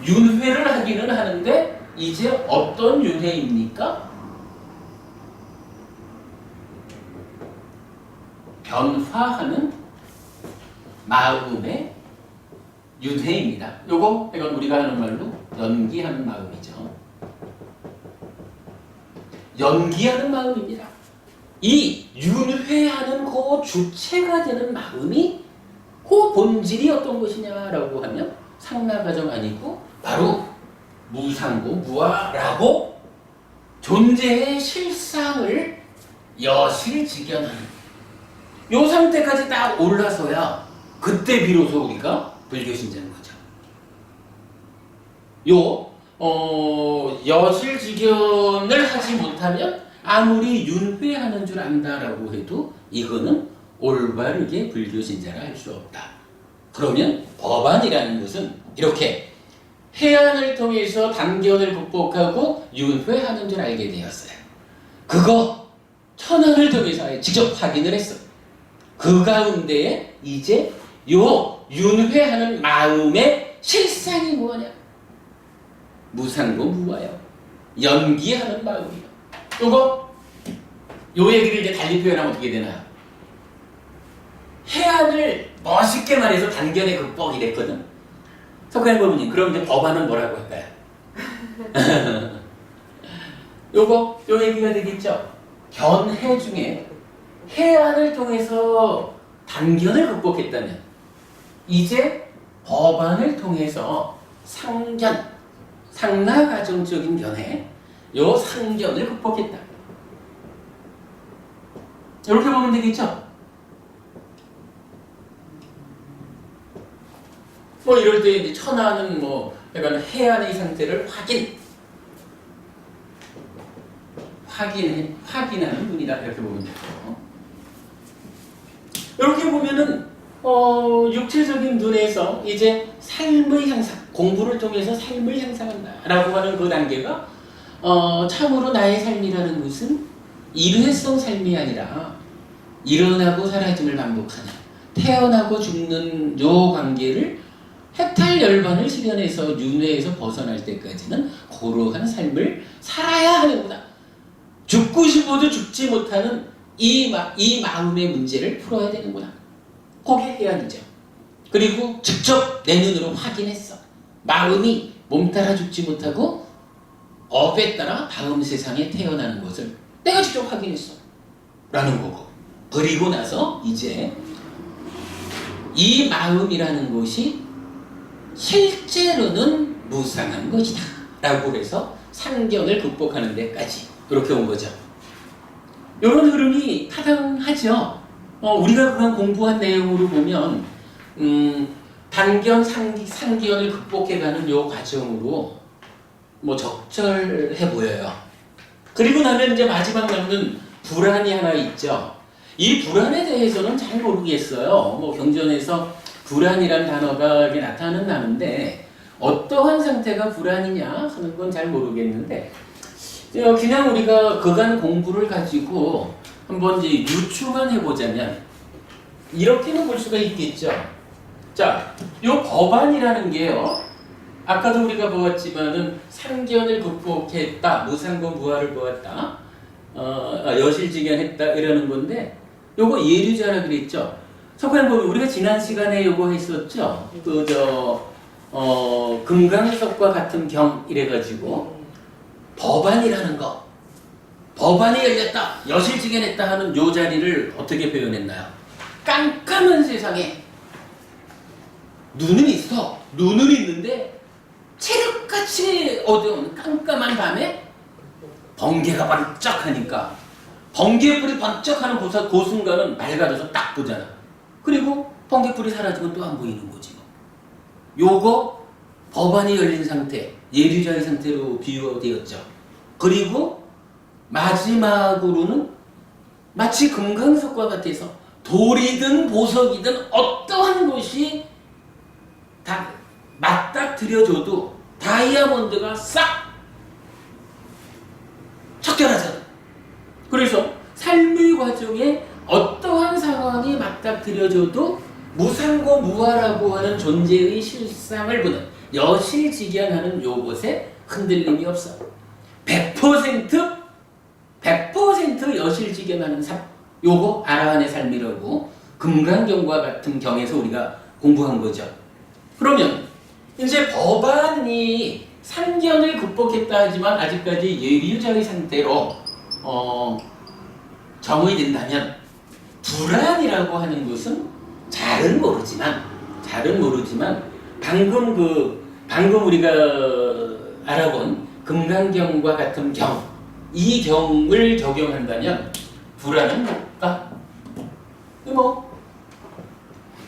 윤회를 하기는 하는데 이제 어떤 윤회입니까? 변화하는 마음의 윤회입니다. 이건 우리가 하는 말로 연기하는 마음이죠. 연기하는 마음입니다. 이 윤회하는 그 주체가 되는 마음이 그 본질이 어떤 것이냐라고 하면 상락아정 아니고 바로 무상고 무아라고 존재의 실상을 여실직연하는 요 상태까지 딱 올라서야 그때 비로소 우리가 불교 신자인 거죠. 여실직연을 하지 못하면 아무리 윤회하는 줄 안다라고 해도 이거는 올바르게 불교 신자라 할 수 없다. 그러면 법안이라는 것은 이렇게 해안을 통해서 단견을 극복하고 윤회하는 줄 알게 되었어요. 그거 천안을 통해서 직접 확인을 했어. 그 가운데에 이제 요 윤회하는 마음의 실상이 뭐냐? 무상고 무와요. 연기하는 마음이요. 요거 요 얘기를 이제 달리 표현하면 어떻게 되나? 해안을 멋있게 말해서 단견의 극복이랬거든. 석가인 법문님, 그럼 이제 법안은 뭐라고 할까요? 요 얘기가 되겠죠? 견해 중에 해안을 통해서 단견을 극복했다면 이제 법안을 통해서 상나가정적인 견해, 요 상견을 극복했다. 이렇게 보면 되겠죠? 뭐 이럴 때 이제 천하는 뭐 약간 해안의 상태를 확인하는 분이다 이렇게 보면 되죠. 이렇게 보면은 육체적인 눈에서 이제 삶의 향상, 공부를 통해서 삶을 향상한다라고 하는 그 단계가 참으로 나의 삶이라는 것은 일회성 삶이 아니라 일어나고 사라짐을 반복하는 태어나고 죽는 요 관계를 해탈열반을 실현해서 윤회에서 벗어날 때까지는 그러한 삶을 살아야 하는구나. 죽고 싶어도 죽지 못하는 이 마음의 문제를 풀어야 되는구나. 그게 해안이죠. 그리고 직접 내 눈으로 확인했어. 마음이 몸 따라 죽지 못하고 업에 따라 다음 세상에 태어나는 것을 내가 직접 확인했어. 라는 거고. 그리고 나서 이제 이 마음이라는 것이 실제로는 무상한 것이다 라고 해서 상견을 극복하는 데까지 이렇게 온 거죠. 이런 흐름이 타당하죠. 우리가 그간 공부한 내용으로 보면 단견, 상견을 극복해가는 요 과정으로 뭐 적절해 보여요. 그리고 나면 이제 마지막 남는 불안이 하나 있죠. 이 불안에 대해서는 잘 모르겠어요. 뭐 경전에서 불안이란 단어가 이렇게 나타나는데 어떠한 상태가 불안이냐 하는 건 잘 모르겠는데 그냥 우리가 그간 공부를 가지고 한번 이제 유추만 해보자면 이렇게는 볼 수가 있겠죠. 자, 요 법안이라는 게요. 아까도 우리가 보았지만은 상견을 극복했다, 무상고 무아를 보았다, 여실직연했다 이러는 건데 요거 예류자라 그랬죠. 석가인법이 우리가 지난 시간에 요거 했었죠. 금강석과 같은 경 이래가지고 법안이라는 거, 법안이 열렸다, 여실직연했다 하는 요 자리를 어떻게 표현했나요? 깜깜한 세상에 눈은 있어, 눈은 있는데 칠흑같이 어두운 깜깜한 밤에 번개가 번쩍하니까 번개불이 번쩍하는 그 순간은 맑아져서 딱 보잖아. 그리고 번개불이 사라지면 또 안 보이는 거지. 요거 법안이 열린 상태, 예류자의 상태로 비유되었죠. 그리고 마지막으로는 마치 금강석과 같아서 돌이든 보석이든 어떠한 것이 다 맞닥뜨려줘도 다이아몬드가 싹 척결하잖아. 그래서 삶의 과정에 어떠한 상황이 맞닥뜨려줘도 무상고 무아라고 하는 존재의 실상을 보는 여실직연하는 요것에 흔들림이 없어. 100% 여실직연하는 삶, 요거 아라한의 삶이라고 금강경과 같은 경에서 우리가 공부한 거죠. 그러면 이제 법안이 상견을 극복했다 하지만 아직까지 예류자의 상태로 정의된다면 불안이라고 하는 것은 잘은 모르지만 방금 우리가 알아본 금강경과 같은 경, 이 경을 적용한다면 불안은 뭘까? 뭐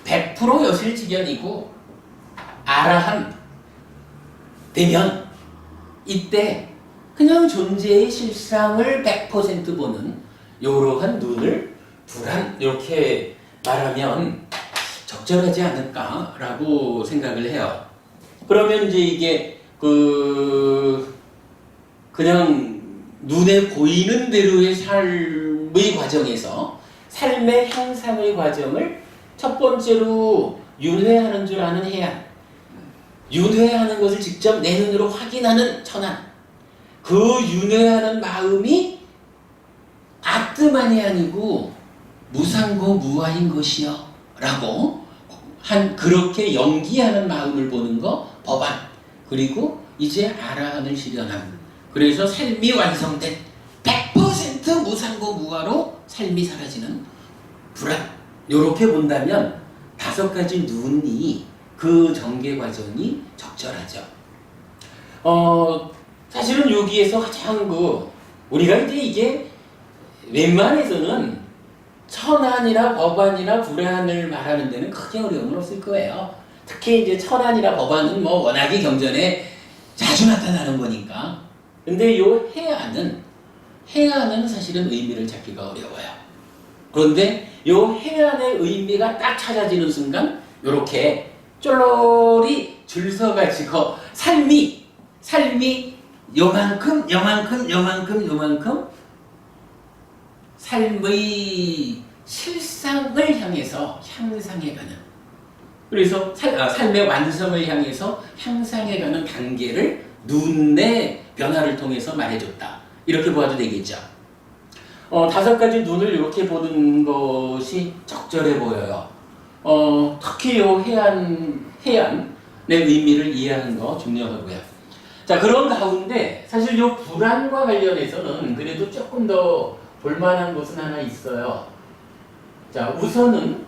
100% 여실직연이고 아라함 되면 이때 그냥 존재의 실상을 100% 보는 이러한 눈을 불안 이렇게 말하면 적절하지 않을까라고 생각을 해요. 그러면 이제 이게 그냥 눈에 보이는 대로의 삶의 과정에서 삶의 향상의 과정을 첫 번째로 윤회하는 줄 아는 해안, 윤회하는 것을 직접 내 눈으로 확인하는 천안, 그 윤회하는 마음이 아뜸만이 아니고 무상고 무아인 것이여 라고 그렇게 연기하는 마음을 보는 거 법안, 그리고 이제 아라한을 실현함. 그래서 삶이 완성된 100% 무상고 무아로 삶이 사라지는 불안, 요렇게 본다면 5가지 눈이 그 전개 과정이 적절하죠. 사실은 여기에서 가장 우리가 이제 이게 웬만해서는 천안이나 법안이나 불안을 말하는 데는 크게 어려움은 없을 거예요. 특히 이제 천안이나 법안은 뭐 워낙에 경전에 자주 나타나는 거니까. 근데 요 해안은 사실은 의미를 찾기가 어려워요. 그런데 요 해안의 의미가 딱 찾아지는 순간 요렇게 쫄쫄이 줄 서가지고 삶이 요만큼 삶의 실상을 향해서 향상해가는, 그래서 삶의 완성을 향해서 향상해가는 단계를 눈의 변화를 통해서 말해줬다. 이렇게 보아도 되겠죠. 5가지 눈을 이렇게 보는 것이 적절해 보여요. 특히 요 해안의 의미를 이해하는 거 중요하고요. 자, 그런 가운데 사실 요 불안과 관련해서는 그래도 조금 더 볼만한 것은 하나 있어요. 자, 우선은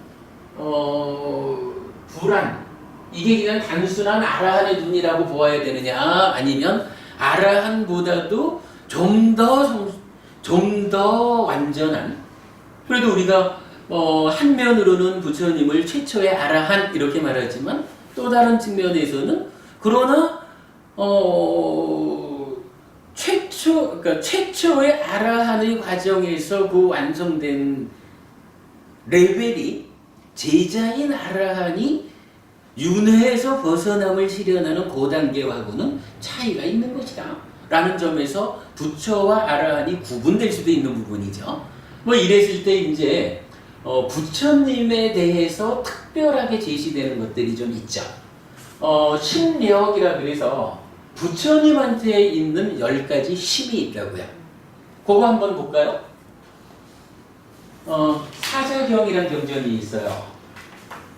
불안, 이게 그냥 단순한 아라한의 눈이라고 보아야 되느냐, 아니면 아라한보다도 좀 더 완전한, 그래도 우리가 한면으로는 부처님을 최초의 아라한 이렇게 말하지만 또 다른 측면에서는 그러나 그러니까 최초의 아라한의 과정에서 그 완성된 레벨이 제자인 아라한이 윤회에서 벗어남을 실현하는 그 단계하고는 차이가 있는 것이다 라는 점에서 부처와 아라한이 구분될 수도 있는 부분이죠. 뭐 이랬을 때 이제 부처님에 대해서 특별하게 제시되는 것들이 좀 있죠. 신력이라 그래서 부처님한테 있는 10가지 힘이 있다고요. 그거 한번 볼까요? 사자경이라는 경전이 있어요.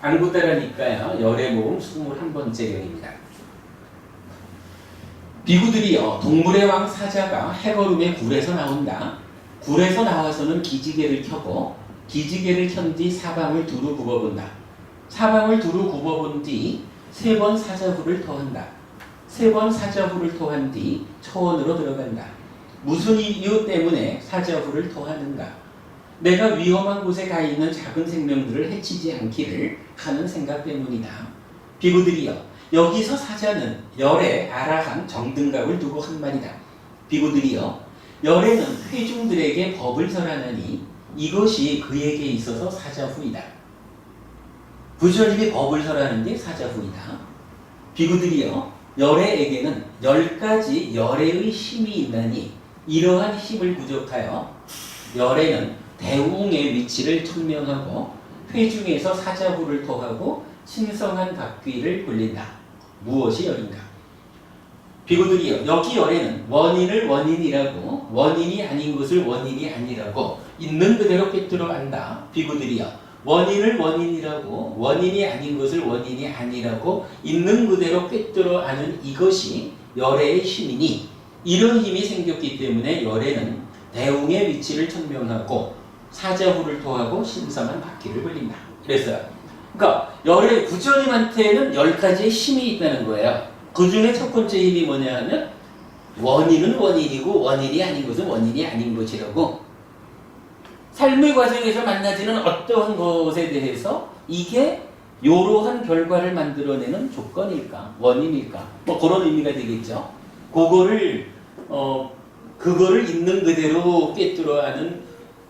안구따라니까요. 열애모음 21번째 경입니다. 비구들이여, 동물의 왕 사자가 해거름의 굴에서 나온다. 굴에서 나와서는 기지개를 켜고 기지개를 켠 뒤 사방을 두루 굽어본다. 사방을 두루 굽어본 뒤 3번 사자후를 토한다. 3번 사자후를 토한 뒤 초원으로 들어간다. 무슨 이유 때문에 사자후를 토하는가? 내가 위험한 곳에 가 있는 작은 생명들을 해치지 않기를 하는 생각 때문이다. 비구들이여, 여기서 사자는 열의 아라한 정등각을 두고 한 말이다. 비구들이여, 열애는 회중들에게 법을 설하나니 이것이 그에게 있어서 사자후이다. 부처님이 법을 설하는 게 사자후이다. 비구들이여, 열애에게는 10가지 열애의 힘이 있나니 이러한 힘을 부족하여 열애는 대웅의 위치를 천명하고 회중에서 사자후를 토하고 신성한 박귀를 굴린다. 무엇이 열인가? 비구들이여, 여기 열애는 원인을 원인이라고, 원인이 아닌 것을 원인이 아니라고 있는 그대로 꿰뚫어 안다. 비구들이여, 원인을 원인이라고, 원인이 아닌 것을 원인이 아니라고 있는 그대로 꿰뚫어 아는 이것이 열애의 힘이니 이런 힘이 생겼기 때문에 열애는 대웅의 위치를 천명하고 사자후를 토하고 신성한 박귀를 굴린다. 그랬어요. 그러니까 열애, 부처님한테는 10가지의 힘이 있다는 거예요. 그 중에 첫 번째 힘이 뭐냐 하면 원인은 원인이고 원인이 아닌 것은 원인이 아닌 것이라고 삶의 과정에서 만나지는 어떠한 것에 대해서 이게 이러한 결과를 만들어내는 조건일까, 원인일까, 뭐 그런 의미가 되겠죠. 그거를 있는 그대로 꿰뚫어하는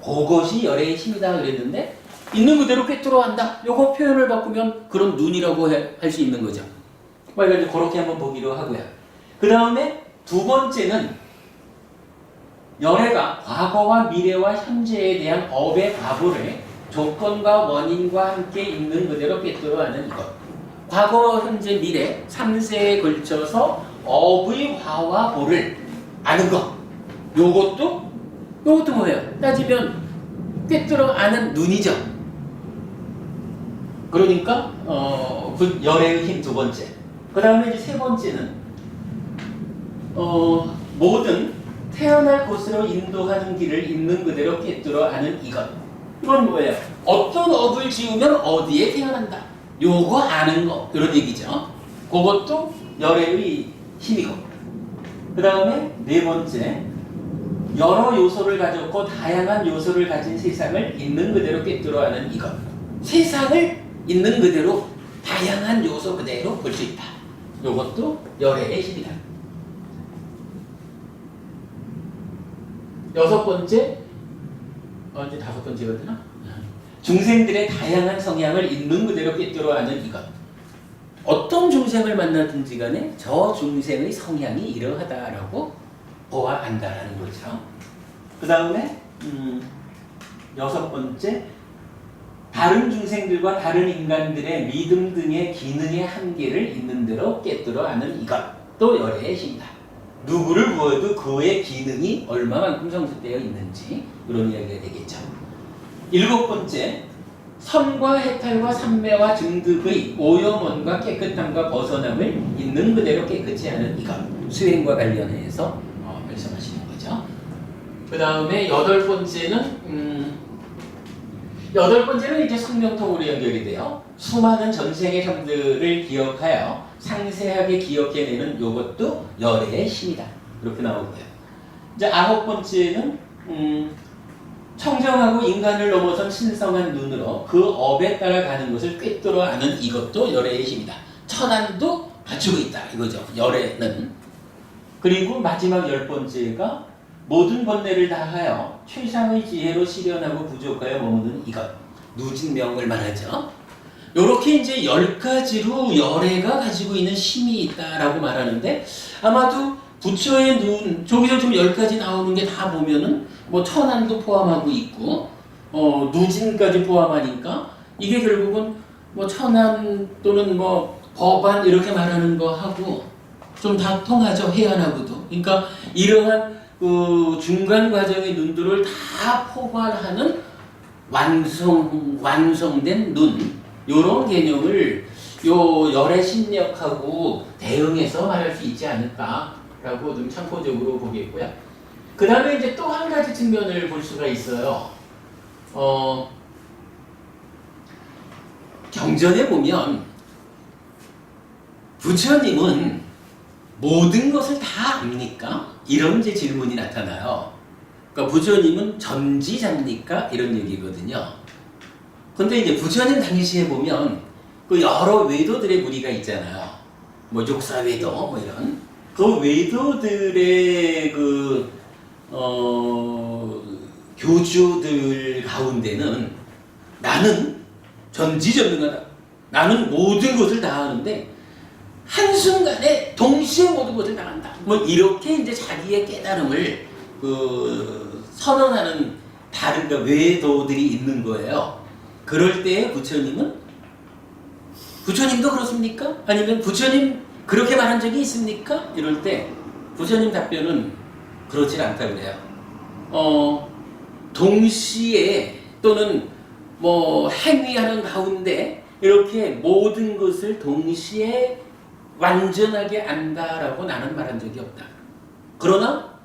그것이 열애의 힘이다 그랬는데, 있는 그대로 꿰뚫어한다. 요거 표현을 바꾸면 그런 눈이라고 할 수 있는 거죠. 그래서 그렇게 한번 보기로 하고요. 그 다음에 두 번째는 열애가 과거와 미래와 현재에 대한 업의 과보를 조건과 원인과 함께 있는 그대로 꿰뚫어하는 이것. 과거, 현재, 미래 3세에 걸쳐서 업의 화와 보를 아는 것. 요것도 뭐예요? 따지면 꿰뚫어 아는 눈이죠. 그러니까 그 열애의 힘 두 번째. 그 다음에 이제 세 번째는 모든 태어날 곳으로 인도하는 길을 있는 그대로 꿰뚫어 아는 이것. 이건 뭐예요? 어떤 업을 지으면 어디에 태어난다. 요거 아는 거. 이런 얘기죠. 그것도 열애의 힘이고. 그 다음에 네 번째, 여러 요소를 가졌고 다양한 요소를 가진 세상을 있는 그대로 꿰뚫어 아는 이것. 세상을 있는 그대로 다양한 요소 그대로 볼 수 있다. 요것도 열애의 힘이다. 여섯 번째, 이제 다섯 번째가 되나? 중생들의 다양한 성향을 있는 그대로 꿰뚫어 아는 이것. 어떤 중생을 만나든지 간에 저 중생의 성향이 이러하다라고 보아 안다라는 거죠. 그 다음에 여섯 번째, 다른 중생들과 다른 인간들의 믿음 등의 기능의 한계를 있는 대로 꿰뚫어 아는 이것도 열애의 힘이다. 누구를 보아도 그의 기능이 얼마만큼 성숙되어 있는지 이런 이야기가 되겠죠. 일곱 번째, 선과 해탈과 삼매와 증득의 오염원과 깨끗함과 벗어남을 있는 그대로 깨끗이 하는 이것. 수행과 관련해서 말씀하시는 거죠. 그 다음에 여덟 번째는 이제 숙명통으로 연결이 돼요. 수많은 전생의 형들을 기억하여 상세하게 기억해내는 이것도 열애의 힘이다. 이렇게 나오고요. 이제 아홉 번째는 청정하고 인간을 넘어선 신성한 눈으로 그 업에 따라가는 것을 꿰뚫어 아는 이것도 열애의 힘이다. 천안도 갖추고 있다. 이거죠. 열애는. 그리고 마지막 열 번째가 모든 번뇌를 다하여 최상의 지혜로 실현하고 부족하여 머무는 이것. 누진명을 말하죠. 요렇게 이제 10가지로 열애가 가지고 있는 힘이 있다라고 말하는데, 아마도 부처의 눈, 저기서 지금 10가지 나오는 게 다 보면은 뭐 천안도 포함하고 있고, 누진까지 포함하니까 이게 결국은 뭐 천안 또는 뭐 법안 이렇게 말하는 거 하고 좀 다 통하죠. 해안하고도. 그러니까 이러한 그 중간 과정의 눈들을 다 포괄하는 완성된 눈, 요런 개념을 요 열의 심력하고 대응해서 말할 수 있지 않을까라고 좀 참고적으로 보겠고요. 그 다음에 이제 또 한 가지 측면을 볼 수가 있어요. 경전에 보면 부처님은 모든 것을 다 압니까? 이런 이제 질문이 나타나요. 그러니까 부처님은 전지자입니까? 이런 얘기거든요. 근데 이제 부처님 당시에 보면 그 여러 외도들의 무리가 있잖아요. 뭐 육사외도 뭐 이런 그 외도들의 그 교주들 가운데는 나는 전지전능하다. 나는 모든 것을 다 하는데 한순간에 동시에 모든 것을 다 한다. 뭐 이렇게 이제 자기의 깨달음을 선언하는 다른 외도들이 있는 거예요. 그럴 때 부처님도 그렇습니까? 아니면 부처님 그렇게 말한 적이 있습니까? 이럴 때 부처님 답변은 그렇지 않다 그래요. 동시에 또는 뭐 행위하는 가운데 이렇게 모든 것을 동시에 완전하게 안다라고 나는 말한 적이 없다. 그러나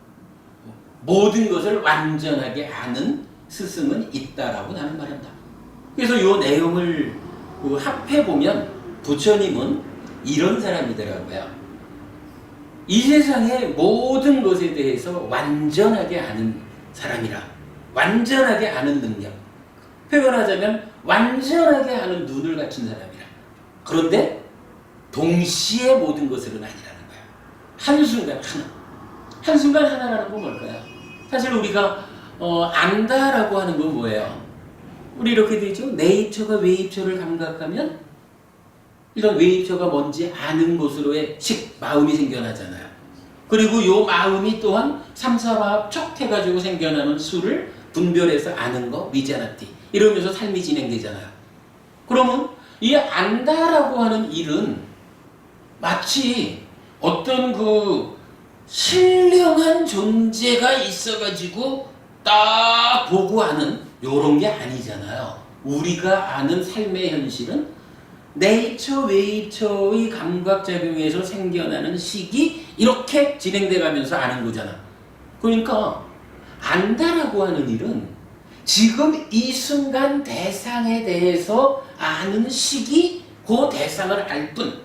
모든 것을 완전하게 아는 스승은 있다라고 나는 말한다. 그래서 이 내용을 합해보면 부처님은 이런 사람이더라고요. 이 세상의 모든 것에 대해서 완전하게 아는 사람이라. 완전하게 아는 능력. 표현하자면 완전하게 아는 눈을 갖춘 사람이라. 그런데 동시에 모든 것을은 아니라는 거야. 한순간 하나. 한순간 하나라는 건 뭘까요? 사실 우리가 안다라고 하는 건 뭐예요? 우리 이렇게 되죠. 내입처가 외입처를 감각하면 이런 외입처가 뭔지 아는 것으로의 마음이 생겨나잖아요. 그리고 요 마음이 또한 삼사화합 척해가지고 생겨나는 수를 분별해서 아는 거 미자나티 이러면서 삶이 진행되잖아요. 그러면 이 안다라고 하는 일은 마치 어떤 그 신령한 존재가 있어가지고 딱 보고 아는 요런 게 아니잖아요. 우리가 아는 삶의 현실은 내입처 외입처의 감각작용에서 생겨나는 식이 이렇게 진행돼 가면서 아는 거잖아. 그러니까 안다라고 하는 일은 지금 이 순간 대상에 대해서 아는 식이 그 대상을 알 뿐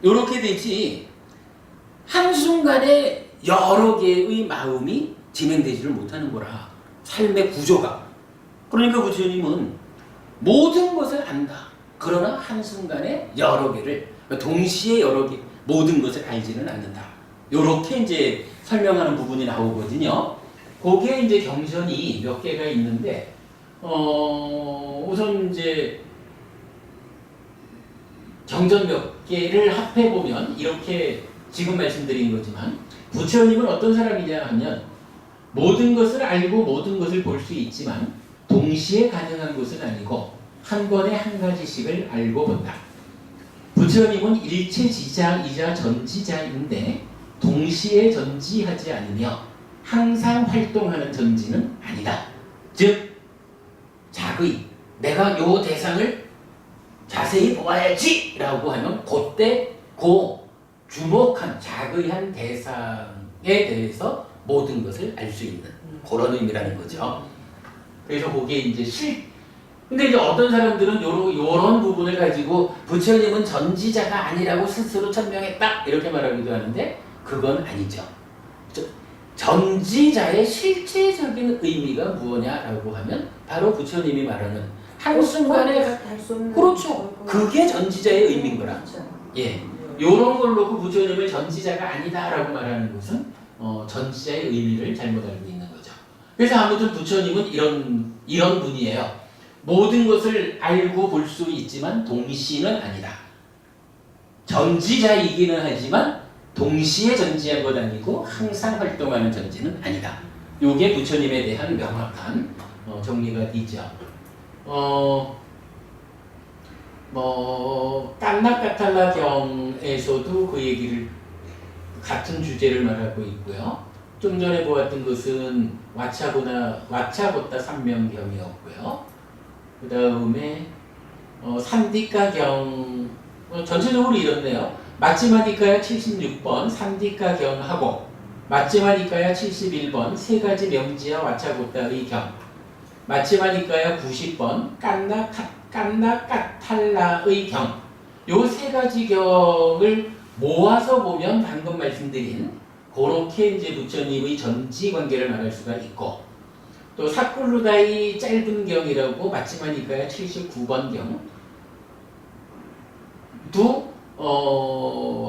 요렇게 되지 한순간에 여러 개의 마음이 진행되지를 못하는 거라. 삶의 구조가. 그러니까 부처님은 모든 것을 안다. 그러나 한순간에 여러 개를 동시에 여러 개 모든 것을 알지는 않는다. 요렇게 이제 설명하는 부분이 나오거든요. 거기에 이제 경전이 몇 개가 있는데 우선 이제 경전 몇 개를 합해 보면 이렇게 지금 말씀드린 거지만 부처님은 어떤 사람이냐 하면 모든 것을 알고 모든 것을 볼 수 있지만 동시에 가능한 것은 아니고 한 번에 한 가지씩을 알고 본다. 부처님은 일체지자이자 전지자인데 동시에 전지하지 않으며 항상 활동하는 전지는 아니다. 즉 자의 내가 요 대상을 자세히 보아야지 라고 하면 그때 그 주목한 자의한 대상에 대해서 모든 것을 알 수 있는 그런 의미라는 거죠. 그래서 거기에 이제 근데 이제 어떤 사람들은 요런 부분을 가지고 부처님은 전지자가 아니라고 스스로 천명했다 이렇게 말하기도 하는데 그건 아니죠. 전지자의 실제적인 의미가 무엇냐라고 하면 바로 부처님이 말하는 한순간에 그렇죠. 그게 전지자의 의미인 거라. 예, 요런 걸로 그 부처님을 전지자가 아니다라고 말하는 것은 전지자의 의미를 잘못 알고 있는 거죠. 그래서 아무튼 부처님은 이런 분이에요. 모든 것을 알고 볼 수 있지만 동시는 아니다. 전지자이기는 하지만 동시에 전지한 것 아니고 항상 활동하는 전지는 아니다. 요게 부처님에 대한 명확한 정리가 되죠. 깐나까탈라 경에서도 그 얘기를 같은 주제를 말하고 있고요. 좀 전에 보았던 것은 와차고타 삼명경이었고요. 그 다음에 삼디가경 전체적으로 이렇네요. 마치마니카야 76번 삼디가경하고 마치마니카야 71번 세 가지 명지와 와차고타의 경, 마치마니카야 90번 깐나까탈라의 경, 요 세 가지 경을 모아서 보면 방금 말씀드린 그렇게 이제 부처님의 전지 관계를 말할 수가 있고, 또 사꿀루다이 짧은 경이라고 마치마니카야 79번 경도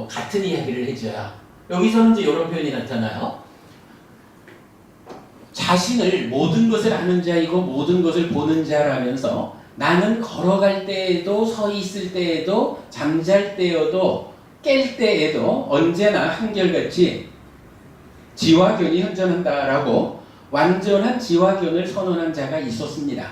같은 이야기를 해줘요. 여기서는 이제 이런 표현이 나타나요. 자신을 모든 것을 아는 자이고 모든 것을 보는 자라면서 나는 걸어갈 때에도 서 있을 때에도 잠잘 때여도 깰 때에도 언제나 한결같이 지화견이 현존한다라고 완전한 지화견을 선언한 자가 있었습니다.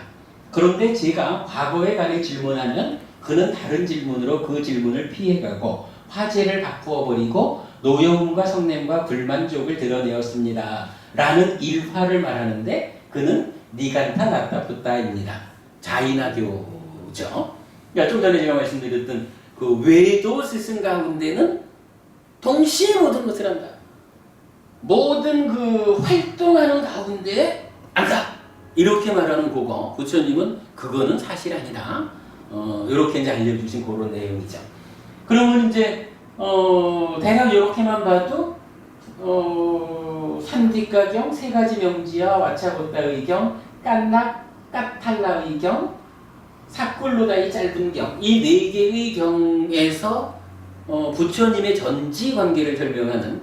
그런데 제가 과거에 관해 질문하면 그는 다른 질문으로 그 질문을 피해가고 화제를 바꾸어 버리고 노여움과 성냄과 불만족을 드러내었습니다. 라는 일화를 말하는데 그는 니간타 나타 붓다입니다. 자이나교죠. 그러니까 좀 전에 제가 말씀드렸던 그 외도 스승 가운데는 동시에 모든 것을 한다. 모든 그 활동하는 가운데 안다. 이렇게 말하는 그거 부처님은 그거는 사실 아니다. 이렇게 이제 알려주신 그런 내용이죠. 그러면 이제 대략 이렇게만 봐도 삼디가경, 세 가지 명지와 와차고따의 경, 깐낙, 까탈라의 경, 사꿀로다의 짧은 경, 이 네 개의 경에서 부처님의 전지 관계를 설명하는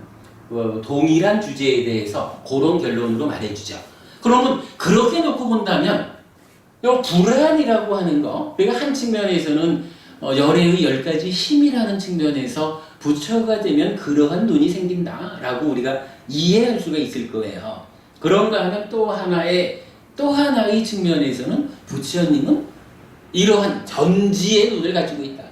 동일한 주제에 대해서 그런 결론으로 말해주죠. 그러면 그렇게 놓고 본다면 이 불안이라고 하는 거, 그러니까 한 측면에서는 열애의 10가지 힘이라는 측면에서 부처가 되면 그러한 눈이 생긴다라고 우리가 이해할 수가 있을 거예요. 그런가 하면 또 하나의 측면에서는 부처님은 이러한 전지의 눈을 가지고 있다.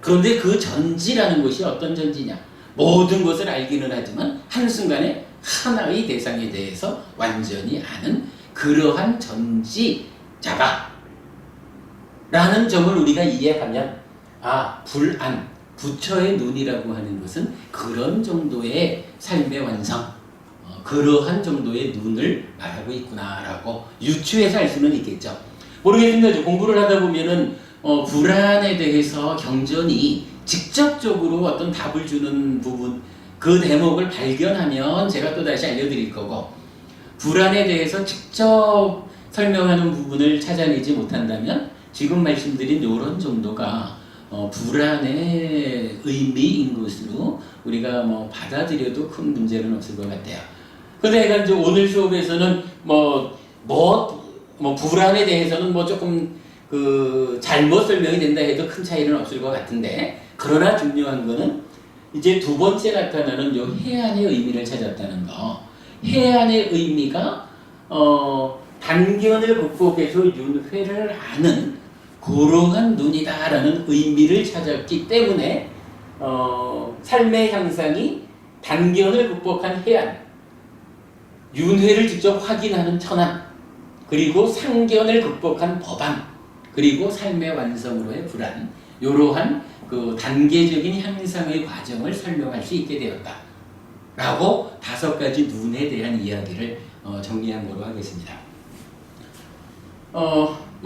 그런데 그 전지라는 것이 어떤 전지냐? 모든 것을 알기는 하지만 한순간에 하나의 대상에 대해서 완전히 아는 그러한 전지자다 라는 점을 우리가 이해하면 불안, 부처의 눈이라고 하는 것은 그런 정도의 삶의 완성, 그러한 정도의 눈을 말하고 있구나라고 유추해서 알 수는 있겠죠. 모르겠습니다. 공부를 하다 보면은 불안에 대해서 경전이 직접적으로 어떤 답을 주는 부분, 그 대목을 발견하면 제가 또 다시 알려드릴 거고, 불안에 대해서 직접 설명하는 부분을 찾아내지 못한다면 지금 말씀드린 이런 정도가 불안의 의미인 것으로 우리가 받아들여도 큰 문제는 없을 것 같아요. 근데 제가 이제 오늘 수업에서는 불안에 대해서는 조금 잘못 설명이 된다 해도 큰 차이는 없을 것 같은데, 그러나 중요한 거는 이제 두 번째 나타나는 요 해안의 의미를 찾았다는 거. 해안의 의미가 단견을 극복해서 윤회를 아는 그러한 눈이다라는 의미를 찾았기 때문에 삶의 향상이 단견을 극복한 해안, 윤회를 직접 확인하는 천안, 그리고 상견을 극복한 법안, 그리고 삶의 완성으로의 불안, 이러한 그 단계적인 향상의 과정을 설명할 수 있게 되었다 라고 5가지 눈에 대한 이야기를 정리한 거로 하겠습니다.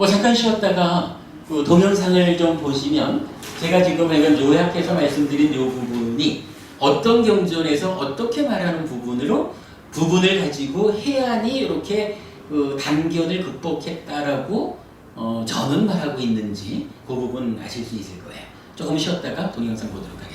잠깐 쉬었다가 그 동영상을 좀 보시면 제가 지금 요약해서 말씀드린 이 부분이 어떤 경전에서 어떻게 말하는 부분을 가지고 해안이 이렇게 그 단견을 극복했다라고 저는 말하고 있는지 그 부분 아실 수 있을 거예요. 조금 쉬었다가 동영상 보도록 하겠습니다.